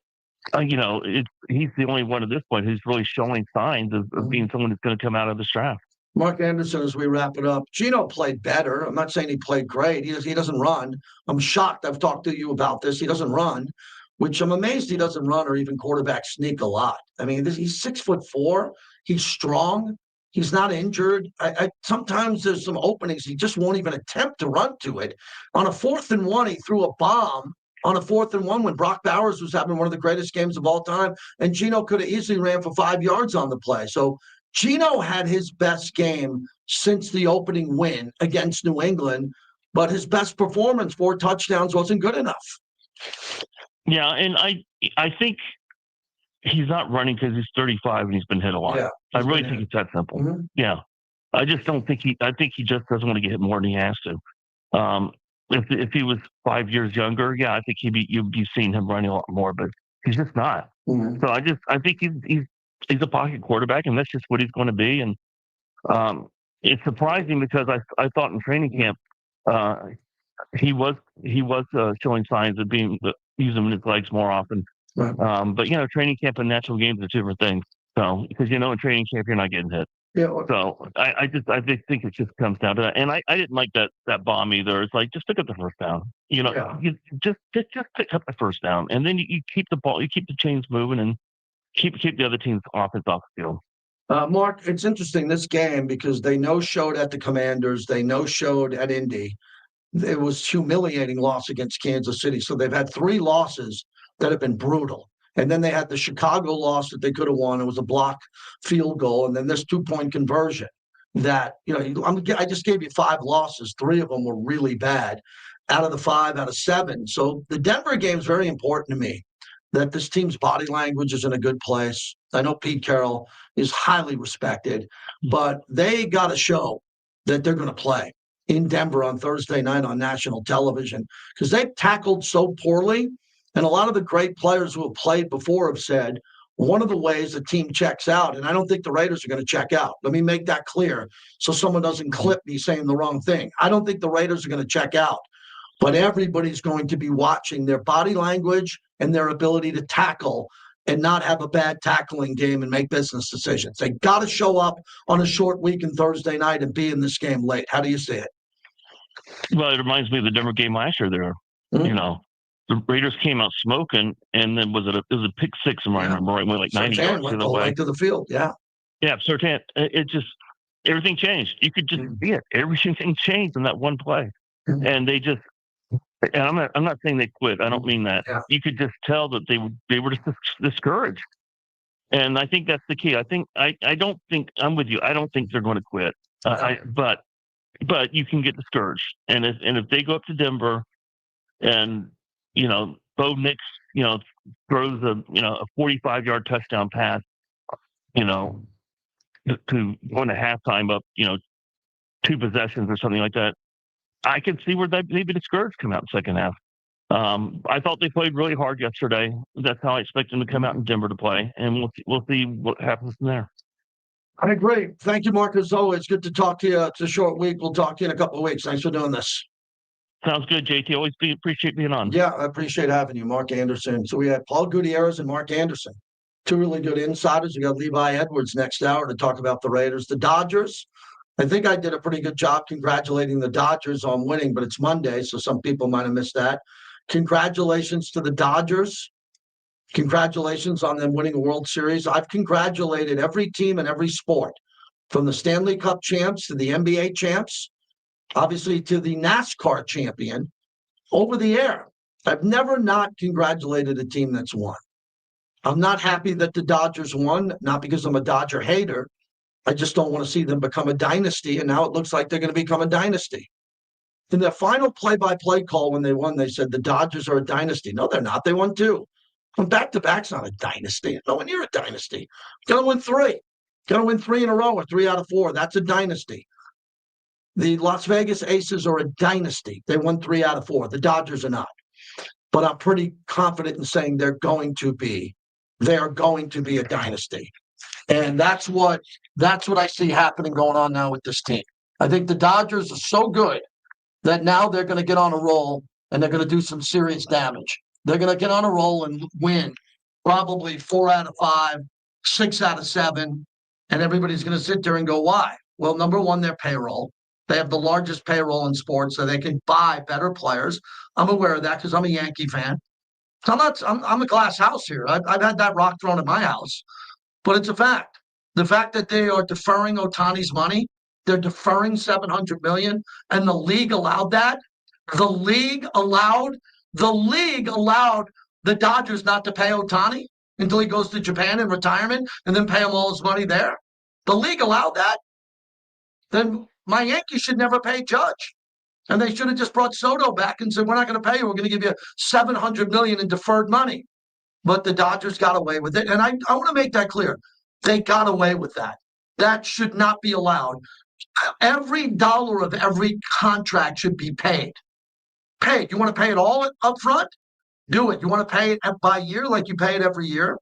he's the only one at this point who's really showing signs of being someone who's going to come out of this draft. Mark Anderson, as we wrap it up, Gino played better. I'm not saying he played great. He doesn't run. I'm shocked. I've talked to you about this. He doesn't run, which I'm amazed he doesn't run or even quarterback sneak a lot. I mean, he's 6'4". He's strong. He's not injured. Sometimes there's some openings. He just won't even attempt to run to it. On a 4th and 1, he threw a bomb on a 4th and 1 when Brock Bowers was having one of the greatest games of all time, and Gino could have easily ran for 5 yards on the play. So Gino had his best game since the opening win against New England, but his best performance, 4 touchdowns, wasn't good enough. Yeah, and I think he's not running because he's 35 and he's been hit a lot. Yeah, I really think it's that simple. Mm-hmm. Yeah. I just don't think I think he just doesn't want to get hit more than he has to. If he was 5 years younger, yeah, I think you'd be seeing him running a lot more, but he's just not. Mm-hmm. So I think he's a pocket quarterback, and that's just what he's going to be. And it's surprising because I thought in training camp he was showing signs of using his legs more often. Right. But training camp and natural games are 2 different things. So because in training camp you're not getting hit. Yeah. So I just think it just comes down to that. And I didn't like that bomb either. It's like just pick up the first down. You just pick up the first down, and then you keep the ball, you keep the chains moving, and keep the other team's offense off the field. Mark, it's interesting this game because they no-showed at the Commanders, they no-showed at Indy. It was humiliating loss against Kansas City. So they've had 3 losses that have been brutal. And then they had the Chicago loss that they could have won. It was a block field goal. And then this 2-point conversion that, I just gave you 5 losses. 3 of them were really bad out of the 5 out of 7. So the Denver game is very important to me, that this team's body language is in a good place. I know Pete Carroll is highly respected, but they got to show that they're going to play in Denver on Thursday night on national television because they've tackled so poorly. And a lot of the great players who have played before have said one of the ways the team checks out, and I don't think the Raiders are going to check out. Let me make that clear so someone doesn't clip me saying the wrong thing. I don't think the Raiders are going to check out, but everybody's going to be watching their body language and their ability to tackle and not have a bad tackling game and make business decisions. They got to show up on a short week and Thursday night and be in this game late. How do you see it? Well, it reminds me of the Denver game last year there. Mm-hmm. The Raiders came out smoking, and then it was a pick 6, if I remember right, went like 90 yards went the the way length of the field. Yeah. Yeah, Surtain. It just everything changed. You could just see it. Everything changed in that one play, and they just. And I'm not saying they quit. I don't mean that. Yeah. You could just tell that they were just discouraged, and I think that's the key. I don't think I'm with you. I don't think they're going to quit. But you can get discouraged, and if they go up to Denver, and Bo Nix, throws a 45-yard touchdown pass, to go into halftime up, 2 possessions or something like that. I can see where they'd be discouraged come out in the second half. I thought they played really hard yesterday. That's how I expect them to come out in Denver to play, and we'll see what happens from there. I agree. Thank you, Mark, as always. Good to talk to you. It's a short week. We'll talk to you in a couple of weeks. Thanks for doing this. Sounds good, JT. Always appreciate being on. Yeah, I appreciate having you, Mark Anderson. So we had Paul Gutierrez and Mark Anderson, two really good insiders. We got Levi Edwards next hour to talk about the Raiders. The Dodgers, I think I did a pretty good job congratulating the Dodgers on winning, but it's Monday, so some people might have missed that. Congratulations to the Dodgers. Congratulations on them winning a World Series. I've congratulated every team in every sport, from the Stanley Cup champs to the NBA champs, obviously to the NASCAR champion, over the air. I've never not congratulated a team that's won. I'm not happy that the Dodgers won, not because I'm a Dodger hater. I just don't want to see them become a dynasty, and now it looks like they're going to become a dynasty. In their final play-by-play call when they won, they said the Dodgers are a dynasty. No, they're not. They won 2. And back-to-back's not a dynasty. No one near a dynasty. Got to win 3. Got to win 3 in a row or 3 out of 4. That's a dynasty. The Las Vegas Aces are a dynasty. They won 3 out of 4. The Dodgers are not. But I'm pretty confident in saying they're going to be a dynasty. And that's what I see happening going on now with this team. I think the Dodgers are so good that now they're going to get on a roll and they're going to do some serious damage. They're going to get on a roll and win probably 4 out of 5, 6 out of 7. And everybody's going to sit there and go, why? Well, number one, their payroll. They have the largest payroll in sports, so they can buy better players. I'm aware of that because I'm a Yankee fan. So I'm a glass house here. I've had that rock thrown at my house, but it's a fact. The fact that they are deferring Ohtani's money, they're deferring $700 million, and the league allowed that. The league allowed the Dodgers not to pay Ohtani until he goes to Japan in retirement and then pay him all his money there. The league allowed that. Then my Yankees should never pay Judge. And they should have just brought Soto back and said, we're not going to pay you. We're going to give you $700 million in deferred money. But the Dodgers got away with it. And I want to make that clear. They got away with that. That should not be allowed. Every dollar of every contract should be paid. Paid. You want to pay it all up front? Do it. You want to pay it by year like you pay it every year?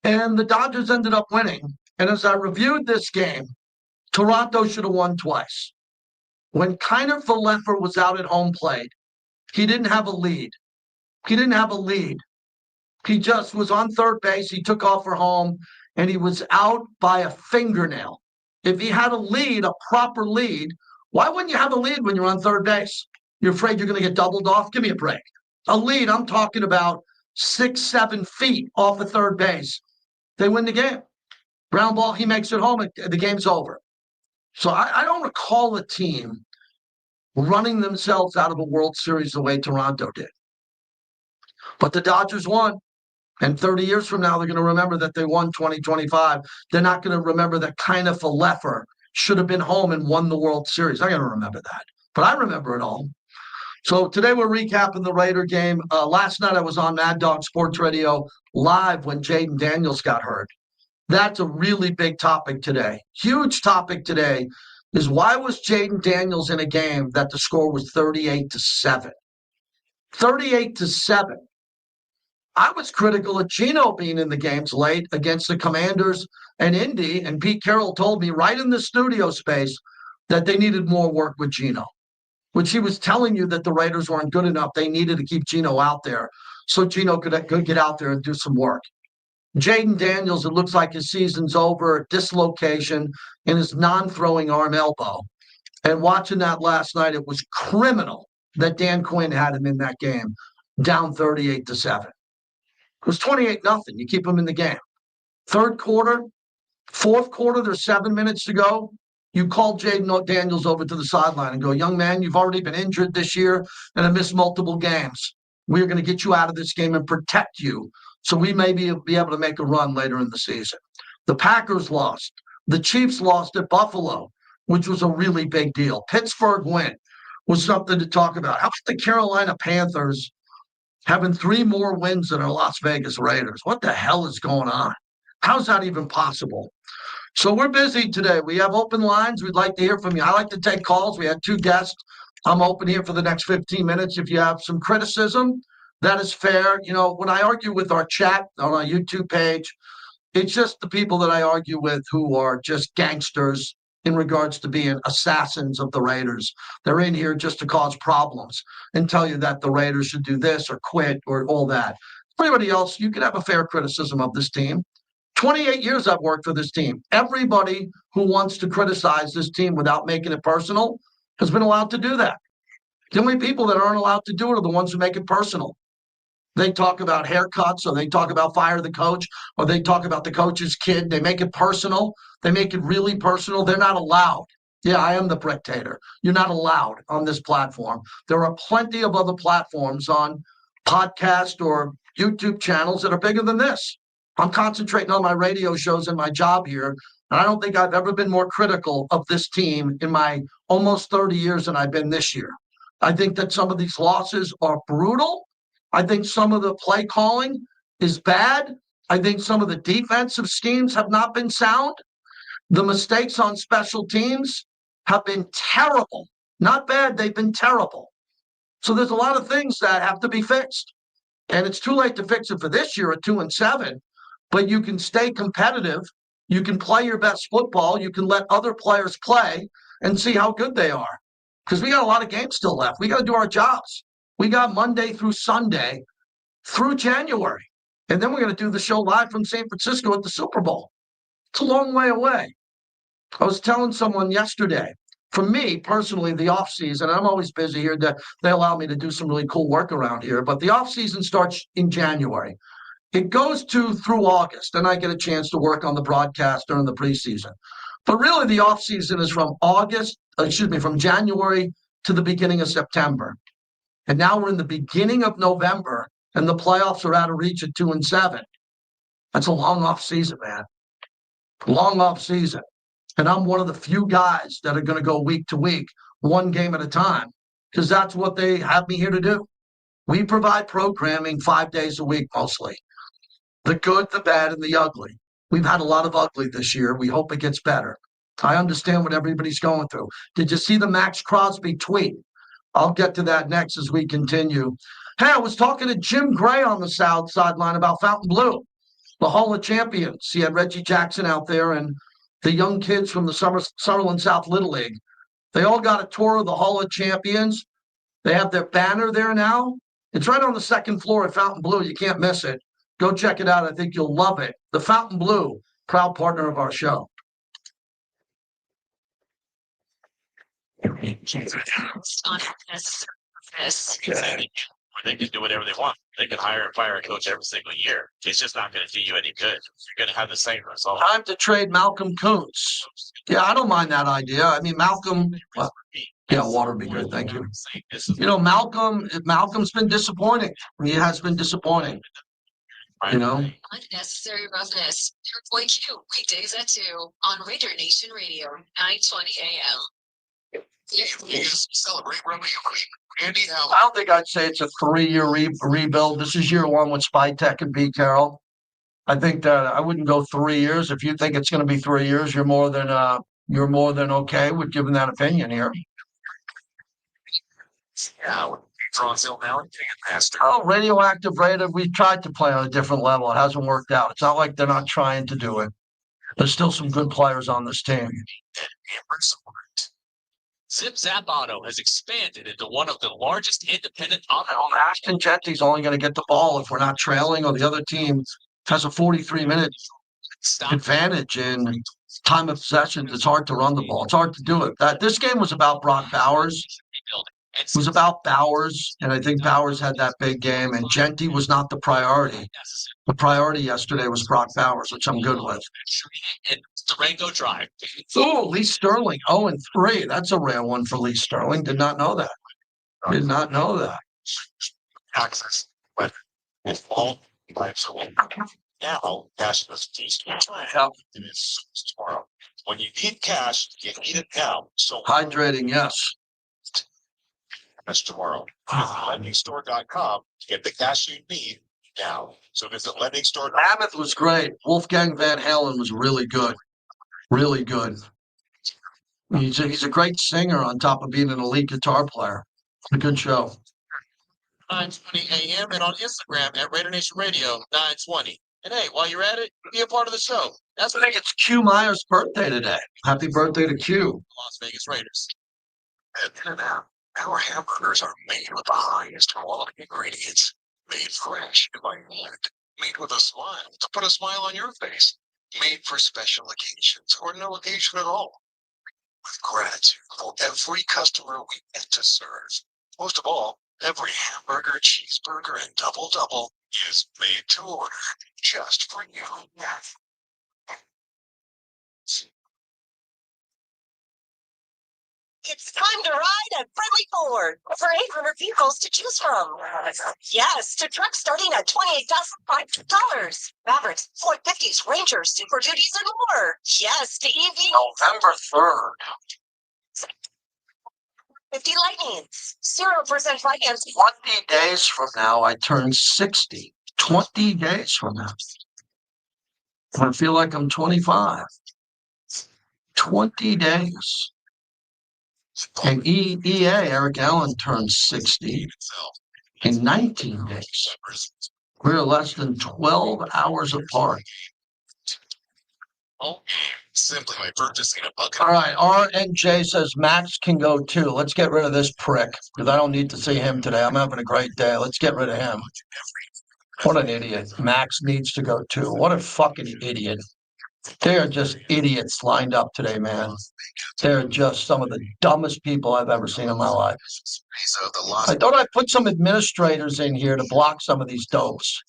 And the Dodgers ended up winning. And as I reviewed this game, Toronto should have won twice. When Kiner Falefa was out at home plate, he didn't have a lead. He just was on third base. He took off for home, and he was out by a fingernail. If he had a lead, a proper lead, why wouldn't you have a lead when you're on third base? You're afraid you're going to get doubled off? Give me a break. A lead, I'm talking about 6-7 feet off of third base. They win the game. Ground ball, he makes it home, the game's over. So I don't recall a team running themselves out of a World Series the way Toronto did. But the Dodgers won. And 30 years from now, they're going to remember that they won 2025. They're not going to remember that Kiner Falefa should have been home and won the World Series. I'm going to remember that. But I remember it all. So today we're recapping the Raider game. Last night I was on Mad Dog Sports Radio live when Jaden Daniels got hurt. That's a really big topic today. Huge topic today is why was Jaden Daniels in a game that the score was 38-7? 38-7. I was critical of Geno being in the games late against the Commanders and Indy, and Pete Carroll told me right in the studio space that they needed more work with Geno, which he was telling you that the Raiders weren't good enough. They needed to keep Geno out there so Geno could get out there and do some work. Jaden Daniels, it looks like his season's over, dislocation in his non-throwing arm elbow. And watching that last night, it was criminal that Dan Quinn had him in that game, down 38-7. It was 28-0. You keep him in the game. Third quarter, fourth quarter, there's 7 minutes to go. You call Jaden Daniels over to the sideline and go, young man, you've already been injured this year and have missed multiple games. We're going to get you out of this game and protect you so we may be able to make a run later in the season. The Packers lost. The Chiefs lost at Buffalo, which was a really big deal. Pittsburgh win was something to talk about. How about the Carolina Panthers having 3 more wins than our Las Vegas Raiders? What the hell is going on? How's that even possible? So we're busy today. We have open lines. We'd like to hear from you. I like to take calls. We had 2 guests I'm open here for the next 15 minutes. If you have some criticism, that is fair. You know, when I argue with our chat on our YouTube page, it's just the people that I argue with who are just gangsters in regards to being assassins of the Raiders. They're in here just to cause problems and tell you that the Raiders should do this or quit or all that. Everybody else, you can have a fair criticism of this team. 28 years I've worked for this team. Everybody who wants to criticize this team without making it personal has been allowed to do that. The only people that aren't allowed to do it are the ones who make it personal. They talk about haircuts, or they talk about fire the coach, or they talk about the coach's kid. They make it personal. They make it really personal. They're not allowed. Yeah, I am the Brictator. You're not allowed on this platform. There are plenty of other platforms on podcast or YouTube channels that are bigger than this. I'm concentrating on my radio shows and my job here. And I don't think I've ever been more critical of this team in my almost 30 years than I've been this year. I think that some of these losses are brutal. I think some of the play calling is bad. I think some of the defensive schemes have not been sound. The mistakes on special teams have been terrible. Not bad, they've been terrible. So there's a lot of things that have to be fixed. And it's too late to fix it for this year at 2-7, but you can stay competitive. You can play your best football. You can let other players play and see how good they are. Because we got a lot of games still left. We got to do our jobs. We got Monday through Sunday through January. And then we're going to do the show live from San Francisco at the Super Bowl. It's a long way away. I was telling someone yesterday, for me personally, the off season, I'm always busy here. They allow me to do some really cool work around here, but the off season starts in January. It goes through August, and I get a chance to work on the broadcast during the preseason. But really, the off season is from from January to the beginning of September. And now we're in the beginning of November, and the playoffs are out of reach at 2-7. That's a long off season, man. Long off season. And I'm one of the few guys that are going to go week to week, one game at a time, because that's what they have me here to do. We provide programming 5 days a week, mostly. The good, the bad, and the ugly. We've had a lot of ugly this year. We hope it gets better. I understand what everybody's going through. Did you see the Max Crosby tweet? I'll get to that next as we continue. Hey, I was talking to Jim Gray on the South sideline about Fountain Blue, the Hall of Champions. He had Reggie Jackson out there and the young kids from the Summerlin South Little League. They all got a tour of the Hall of Champions. They have their banner there now. It's right on the second floor at Fountain Blue. You can't miss it. Go check it out. I think you'll love it. The Fountain Blue, proud partner of our show. They can do whatever they want. They can hire and fire a coach every single year. It's just not going to do you any good. You're going to have the same result. Time to trade Malcolm Kuntz. Yeah, I don't mind that idea. I mean, Malcolm, well, yeah, water would be good. Thank you. You know, Malcolm's been disappointing. He has been disappointing. You know, Unnecessary roughness. Your boy Q, weekdays at 2 on Raider Nation Radio, 920 AM. Celebrate Andy, I don't think I'd say it's a 3-year rebuild. This is year 1 with Spytek and Pete Carroll. I think that I wouldn't go 3 years. If you think it's going to be 3 years, you're more than okay with giving that opinion here. Yeah, Bronzeville now and take it past. Oh, Radioactive Raider, we tried to play on a different level. It hasn't worked out. It's not like they're not trying to do it. There's still some good players on this team. Zip Zap Auto has expanded into one of the largest independent auto. Ashton Genty's only going to get the ball if we're not trailing, or the other team has a 43-minute advantage in time of possession. It's hard to run the ball. It's hard to do it. This game was about Brock Bowers. It was about Bowers, and I think Bowers had that big game, and Genty was not the priority. The priority yesterday was Brock Bowers, which I'm good with. Durango Drive. Oh, Lee Sterling, 0-3. That's a rare one for Lee Sterling. Did not know that. Did not know that. Access, but it's all lives are now. Cash is tomorrow. When you need cash, you need it now. So Hydrating, yes. That's tomorrow. LendingStore.com to get the cash you need now. So visit LendingStore. Mammoth was great. Wolfgang Van Halen was really good. Really good. He's a great singer on top of being an elite guitar player. A good show. 9:20 a.m. and on Instagram at Raider Nation Radio 920. And hey, while you're at it, be a part of the show. That's I what think it's Q Meyer's birthday today. Happy birthday to Q. Las Vegas Raiders. At In-N-Out, our hamburgers are made with the highest quality ingredients. Made fresh by hand. Made with a smile to put a smile on your face. Made for special occasions or no occasion at all. With gratitude for every customer we get to serve. Most of all, every hamburger, cheeseburger, and double is made to order just for you. It's time to ride at Friendly Ford for 800 vehicles to choose from. Yes, to trucks starting at $28,500. Mavericks, Ford 50s, Rangers, Super Duties, and more. Yes, to EV. November 3rd. 50 Lightnings, 0% finance. 20 days from now, I turn 60. 20 days from now. I feel like I'm 25. 20 days. And EA, Eric Allen, turns 60 in 19 days. We're less than 12 hours apart. Simply by purchasing a bucket. All right, RNJ says Max can go too. Let's get rid of this prick because I don't need to see him today. I'm having a great day. Let's get rid of him. What an idiot. Max needs to go too. What a fucking idiot. They are just idiots lined up today, man. They're just some of the dumbest people I've ever seen in my life. So the loss I thought I'd put some administrators in here to block some of these dopes.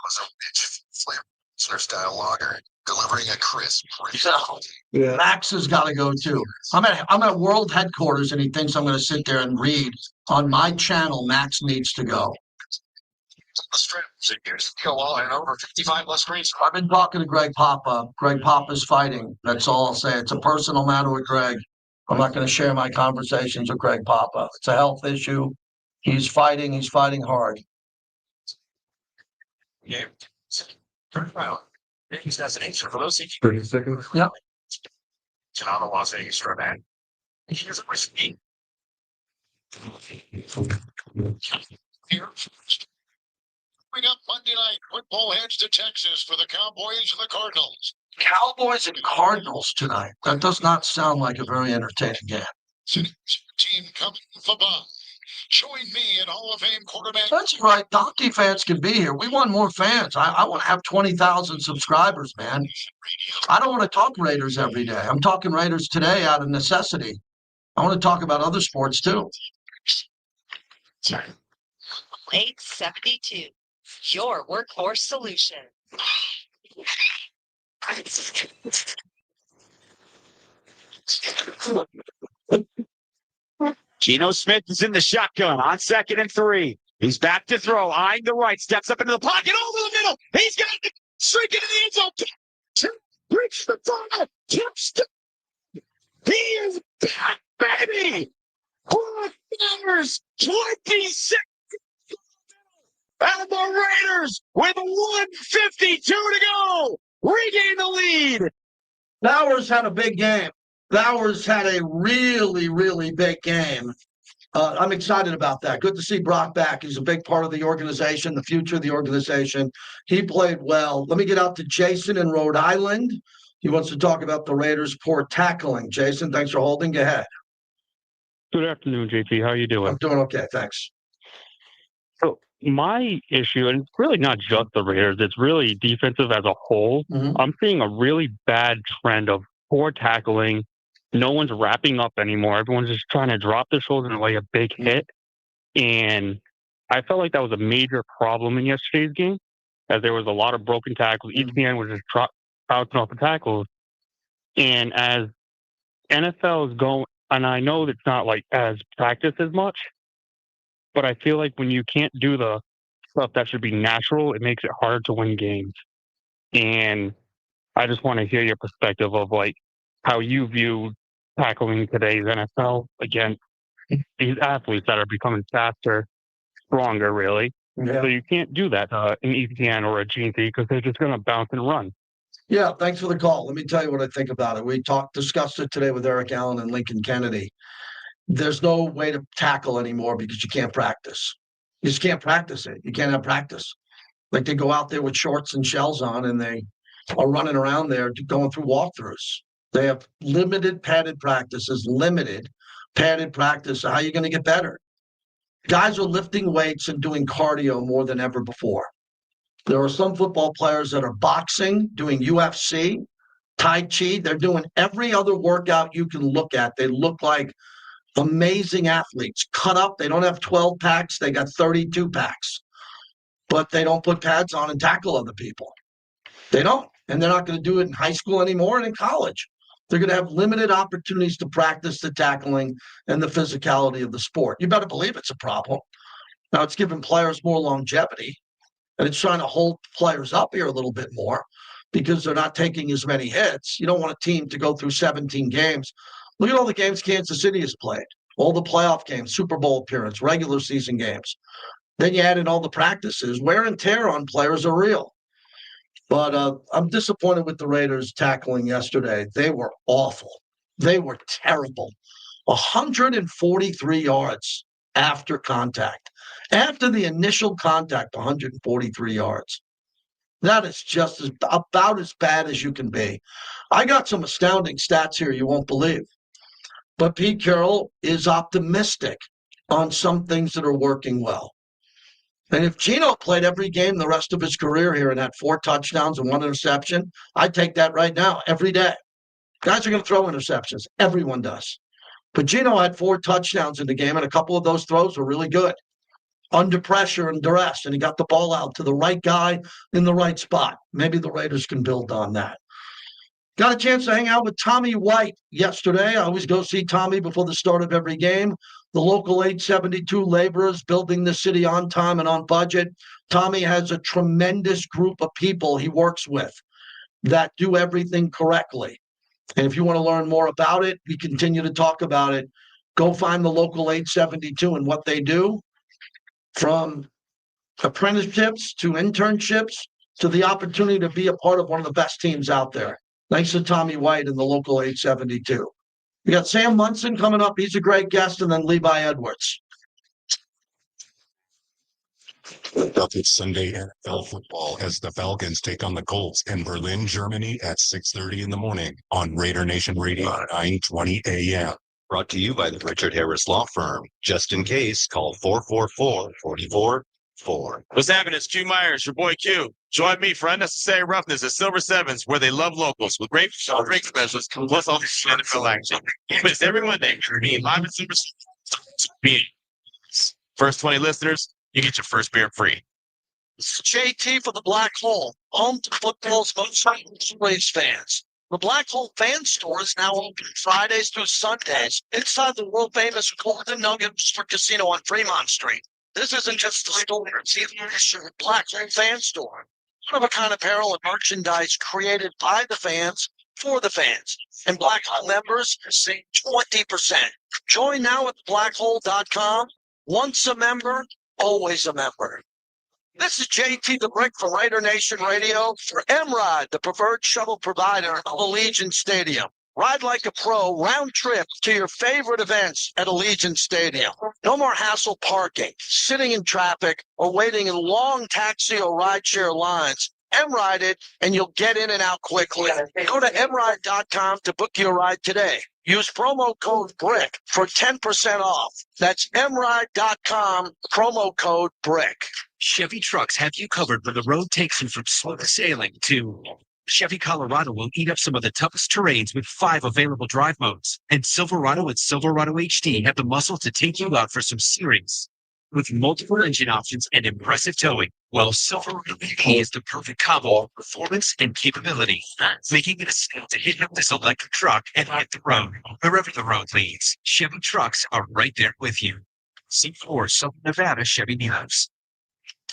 was a rich flavor surf style lager, delivering a crisp. Max has got to go too. I'm at world headquarters and he thinks I'm going to sit there and read on my channel. Max needs to go. The strip figures kill all and over 55 less screens. I've been talking to Greg Papa. Greg Papa's fighting. That's all I'll say. It's a personal matter with Greg. I'm not going to share my conversations with Greg Papa. It's a health issue. He's fighting. He's fighting hard. Yeah. Turn around. Yankees destination for those 30 seconds. Yep. Turn on the Las Vegas Strip, man. Here's a recipe. Here. We got Monday night football heads to Texas for the Cowboys and the Cardinals. Cowboys and Cardinals tonight. That does not sound like a very entertaining game. Team coming for Bob. Join me at Hall of Fame quarterback. That's right. Donkey fans can be here. We want more fans. I want to have 20,000 subscribers, man. I don't want to talk Raiders every day. I'm talking Raiders today out of necessity. I want to talk about other sports too. 872, your workhorse solution. Geno Smith is in the shotgun on 2nd and 3. He's back to throw, eyeing the right, steps up into the pocket, over the middle. He's got it, streak into the end zone. Reach the ball, touchdown. He is back, baby. 4 hours, 26. And the Raiders with 1:52 to go regain the lead. Bowers had a big game. Bowers had a really, really big game. I'm excited about that. Good to see Brock back. He's a big part of the organization, the future of the organization. He played well. Let me get out to Jason in Rhode Island. He wants to talk about the Raiders' poor tackling. Jason, thanks for holding. Go ahead. Good afternoon, JT. How are you doing? I'm doing okay. Thanks. So my issue, and it's really not just the Raiders, it's really defensive as a whole. Mhm. I'm seeing a really bad trend of poor tackling. No one's wrapping up anymore. Everyone's just trying to drop their shoulder and lay a big hit. And I felt like that was a major problem in yesterday's game, as there was a lot of broken tackles. ETN was just bouncing off the tackles. And as NFL is going, and I know it's not like as practiced as much, but I feel like when you can't do the stuff that should be natural, it makes it hard to win games. And I just want to hear your perspective of like how you view tackling today's NFL against these athletes that are becoming faster, stronger, really. Yeah. So you can't do that in ETN or a GT because they're just going to bounce and run. Yeah, thanks for the call. Let me tell you what I think about it. We discussed it today with Eric Allen and Lincoln Kennedy. There's no way to tackle anymore because you can't practice. You just can't practice it. You can't have practice. Like they go out there with shorts and shells on and they are running around there going through walkthroughs. They have limited padded practices, limited padded practice. How are you going to get better? Guys are lifting weights and doing cardio more than ever before. There are some football players that are boxing, doing UFC, Tai Chi. They're doing every other workout you can look at. They look like amazing athletes, cut up. They don't have 12 packs. They got 32 packs, but they don't put pads on and tackle other people. They don't. And they're not going to do it in high school anymore and in college. They're going to have limited opportunities to practice the tackling and the physicality of the sport. You better believe it's a problem. Now, it's giving players more longevity, and it's trying to hold players up here a little bit more because they're not taking as many hits. You don't want a team to go through 17 games. Look at all the games Kansas City has played, all the playoff games, Super Bowl appearance, regular season games. Then you add in all the practices. Wear and tear on players are real. But I'm disappointed with the Raiders tackling yesterday. They were awful. They were terrible. 143 yards after contact. After the initial contact, 143 yards. That is just about as bad as you can be. I got some astounding stats here you won't believe. But Pete Carroll is optimistic on some things that are working well. And if Geno played every game the rest of his career here and had 4 touchdowns and 1 interception, I'd take that right now, every day. Guys are going to throw interceptions. Everyone does. But Geno had 4 touchdowns in the game, and a couple of those throws were really good. Under pressure and duress, and he got the ball out to the right guy in the right spot. Maybe the Raiders can build on that. Got a chance to hang out with Tommy White yesterday. I always go see Tommy before the start of every game. The local 872 laborers building the city on time and on budget. Tommy has a tremendous group of people he works with that do everything correctly. And if you want to learn more about it, we continue to talk about it. Go find the local 872 and what they do, from apprenticeships to internships to the opportunity to be a part of one of the best teams out there. Thanks to Tommy White and the local 872. We got Sam Munson coming up. He's a great guest, and then Levi Edwards. Philadelphia Sunday NFL football as the Falcons take on the Colts in Berlin, Germany at 6:30 in the morning on Raider Nation Radio 920 AM. Brought to you by the Richard Harris Law Firm. Just in case, call 444-44-4. What's happening? It's Q Myers, your boy Q. Join me for Unnecessary Roughness at Silver Sevens, where they love locals with great drink specials, plus all the NFL action. It's every Monday. Me live at Silver Sevens. First 20 listeners, you get your first beer free. It's JT for the Black Hole, home to football's most Braves fans. The Black Hole Fan Store is now open Fridays through Sundays inside the world-famous Golden Nugget Resort Casino on Fremont Street. This isn't just a store, it's even a Black Hole Fan Store. One-of-a-kind apparel and merchandise created by the fans for the fans. And Black Hole members save 20%. Join now at blackhole.com. Once a member, always a member. This is JT the Brick for Raider Nation Radio for MRIDE, the preferred shuttle provider of Allegiant Stadium. Ride like a pro, round trip to your favorite events at Allegiant Stadium. No more hassle parking, sitting in traffic, or waiting in long taxi or rideshare lines. MRIDE it, and you'll get in and out quickly. Go to MRIDE.com to book your ride today. Use promo code BRICK for 10% off. That's MRIDE.com, promo code BRICK. Chevy trucks have you covered when the road takes you from smooth sailing to Chevy Colorado will eat up some of the toughest terrains with 5 available drive modes. And Silverado and Silverado HD have the muscle to take you out for some serious. With multiple engine options and impressive towing, well, Silverado EV is the perfect combo of performance and capability, making it a skill to hit up this electric truck and hit the road, wherever the road leads. Chevy trucks are right there with you. See for Southern Nevada Chevy News.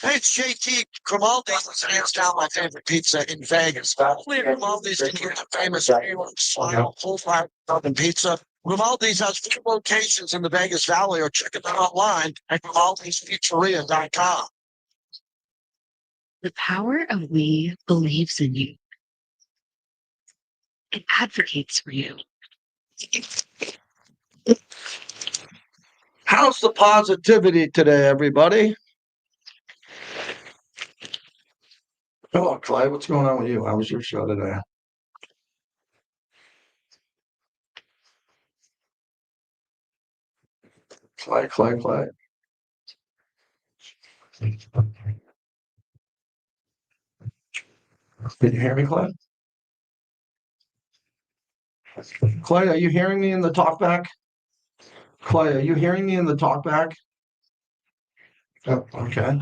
Hey, it's JT. Grimaldi's is hands down my favorite pizza in Vegas. Only at Grimaldi's can you get the famous full flat southern pizza. Grimaldi's has 4 locations in the Vegas Valley, or check it out online at Grimaldi'sPizzeria.com. The power of we believes in you. and advocates for you. How's the positivity today, everybody? Oh, Clay, what's going on with you? How was your show today? Clay. Can you hear me, Clay? Clay, are you hearing me in the talkback? Clay, are you hearing me in the talkback? Oh, okay.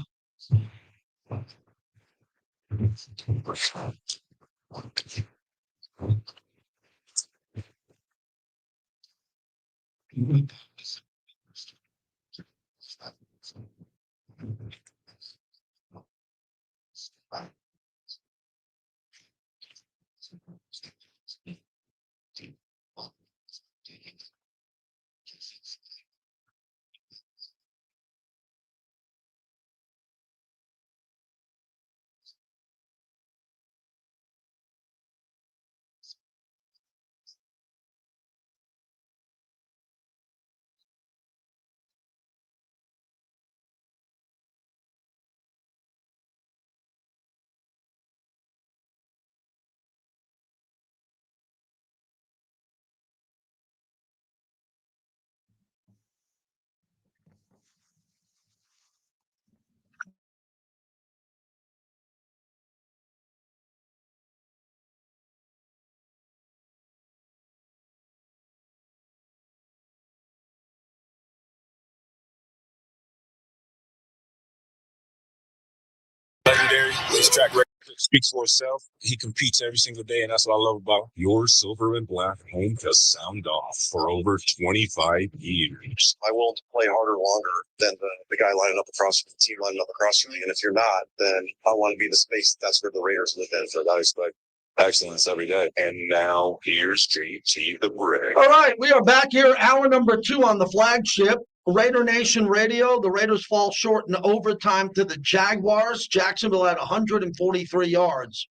Legendary. His track record speaks for itself. He competes every single day, and that's what I love about your silver and black home to sound off for over 25 years. I'm willing to play harder longer than the guy lining up across from the team lining up across from me. And if you're not, then I want to be in the space that's where the Raiders live in for that expect excellence every day. And now here's JT the Brick. All right, we are back here, hour number 2 on the flagship. Raider Nation Radio. The Raiders fall short in overtime to the Jaguars. Jacksonville had 143 yards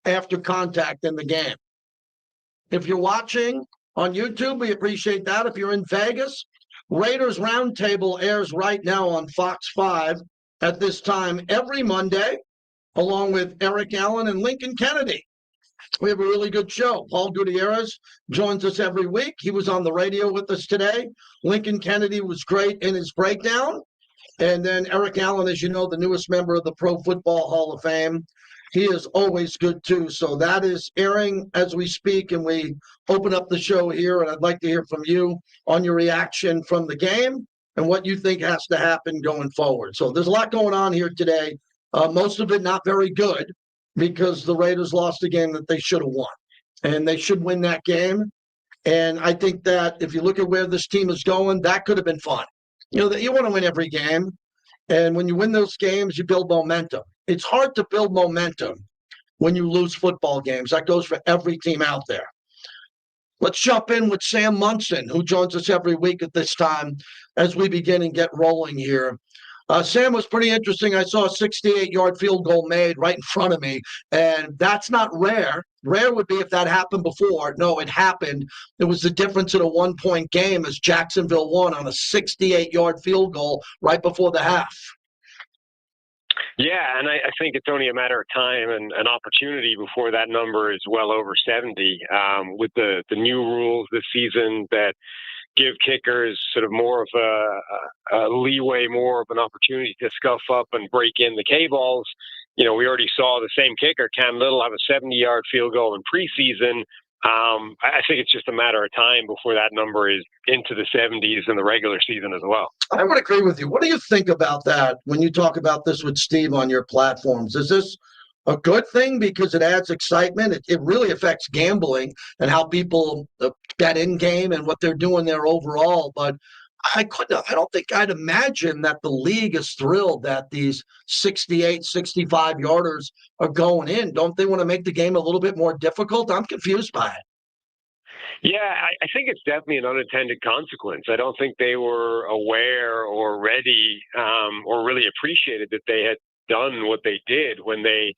after contact in the game. If you're watching on YouTube, we appreciate that. If you're in Vegas, Raiders Roundtable airs right now on Fox 5 at this time every Monday, along with Eric Allen and Lincoln Kennedy. We have a really good show. Paul Gutierrez joins us every week. He was on the radio with us today. Lincoln Kennedy was great in his breakdown. And then Eric Allen, as you know, the newest member of the Pro Football Hall of Fame. He is always good, too. So that is airing as we speak, and we open up the show here. And I'd like to hear from you on your reaction from the game and what you think has to happen going forward. So there's a lot going on here today. Most of it not very good, because the Raiders lost a game that they should have won. And they should win that game. And I think that if you look at where this team is going, that could have been fun. You know, that you want to win every game. And when you win those games, you build momentum. It's hard to build momentum when you lose football games. That goes for every team out there. Let's jump in with Sam Munson, who joins us every week at this time as we begin and get rolling here. Sam, was pretty interesting. I saw a 68-yard field goal made right in front of me, and that's not rare. Rare would be if that happened before. No, it happened. It was the difference in a one-point game as Jacksonville won on a 68-yard field goal right before the half. Yeah, and I think it's only a matter of time and an opportunity before that number is well over 70. With the new rules this season that give kickers sort of more of a leeway, more of an opportunity to scuff up and break in the K-balls. You know, we already saw the same kicker, Cam Little, have a 70-yard field goal in preseason. I think it's just a matter of time before that number is into the 70s in the regular season as well. I would agree with you. What do you think about that when you talk about this with Steve on your platforms? Is this a good thing because it adds excitement? It really affects gambling and how people bet in game and what they're doing there overall. But I don't think I'd imagine that the league is thrilled that these 68, 65-yarders are going in. Don't they want to make the game a little bit more difficult? I'm confused by it. Yeah, I think it's definitely an unintended consequence. I don't think they were aware or ready or really appreciated that they had done what they did when they,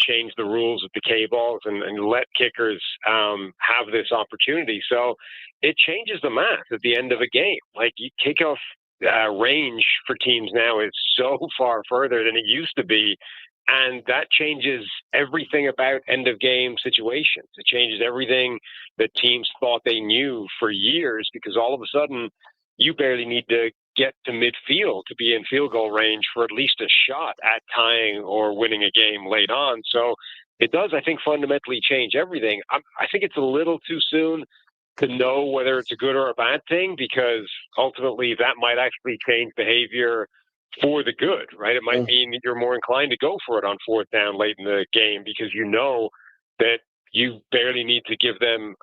change the rules with the K balls and let kickers have this opportunity. So it changes the math at the end of a game. Like kickoff range for teams now is so far further than it used to be. And that changes everything about end of game situations. It changes everything that teams thought they knew for years, because all of a sudden you barely need to get to midfield to be in field goal range for at least a shot at tying or winning a game late on. So it does, I think, fundamentally change everything. I think it's a little too soon to know whether it's a good or a bad thing, because ultimately that might actually change behavior for the good, right? It might mean that you're more inclined to go for it on fourth down late in the game, because you know that you barely need to give them,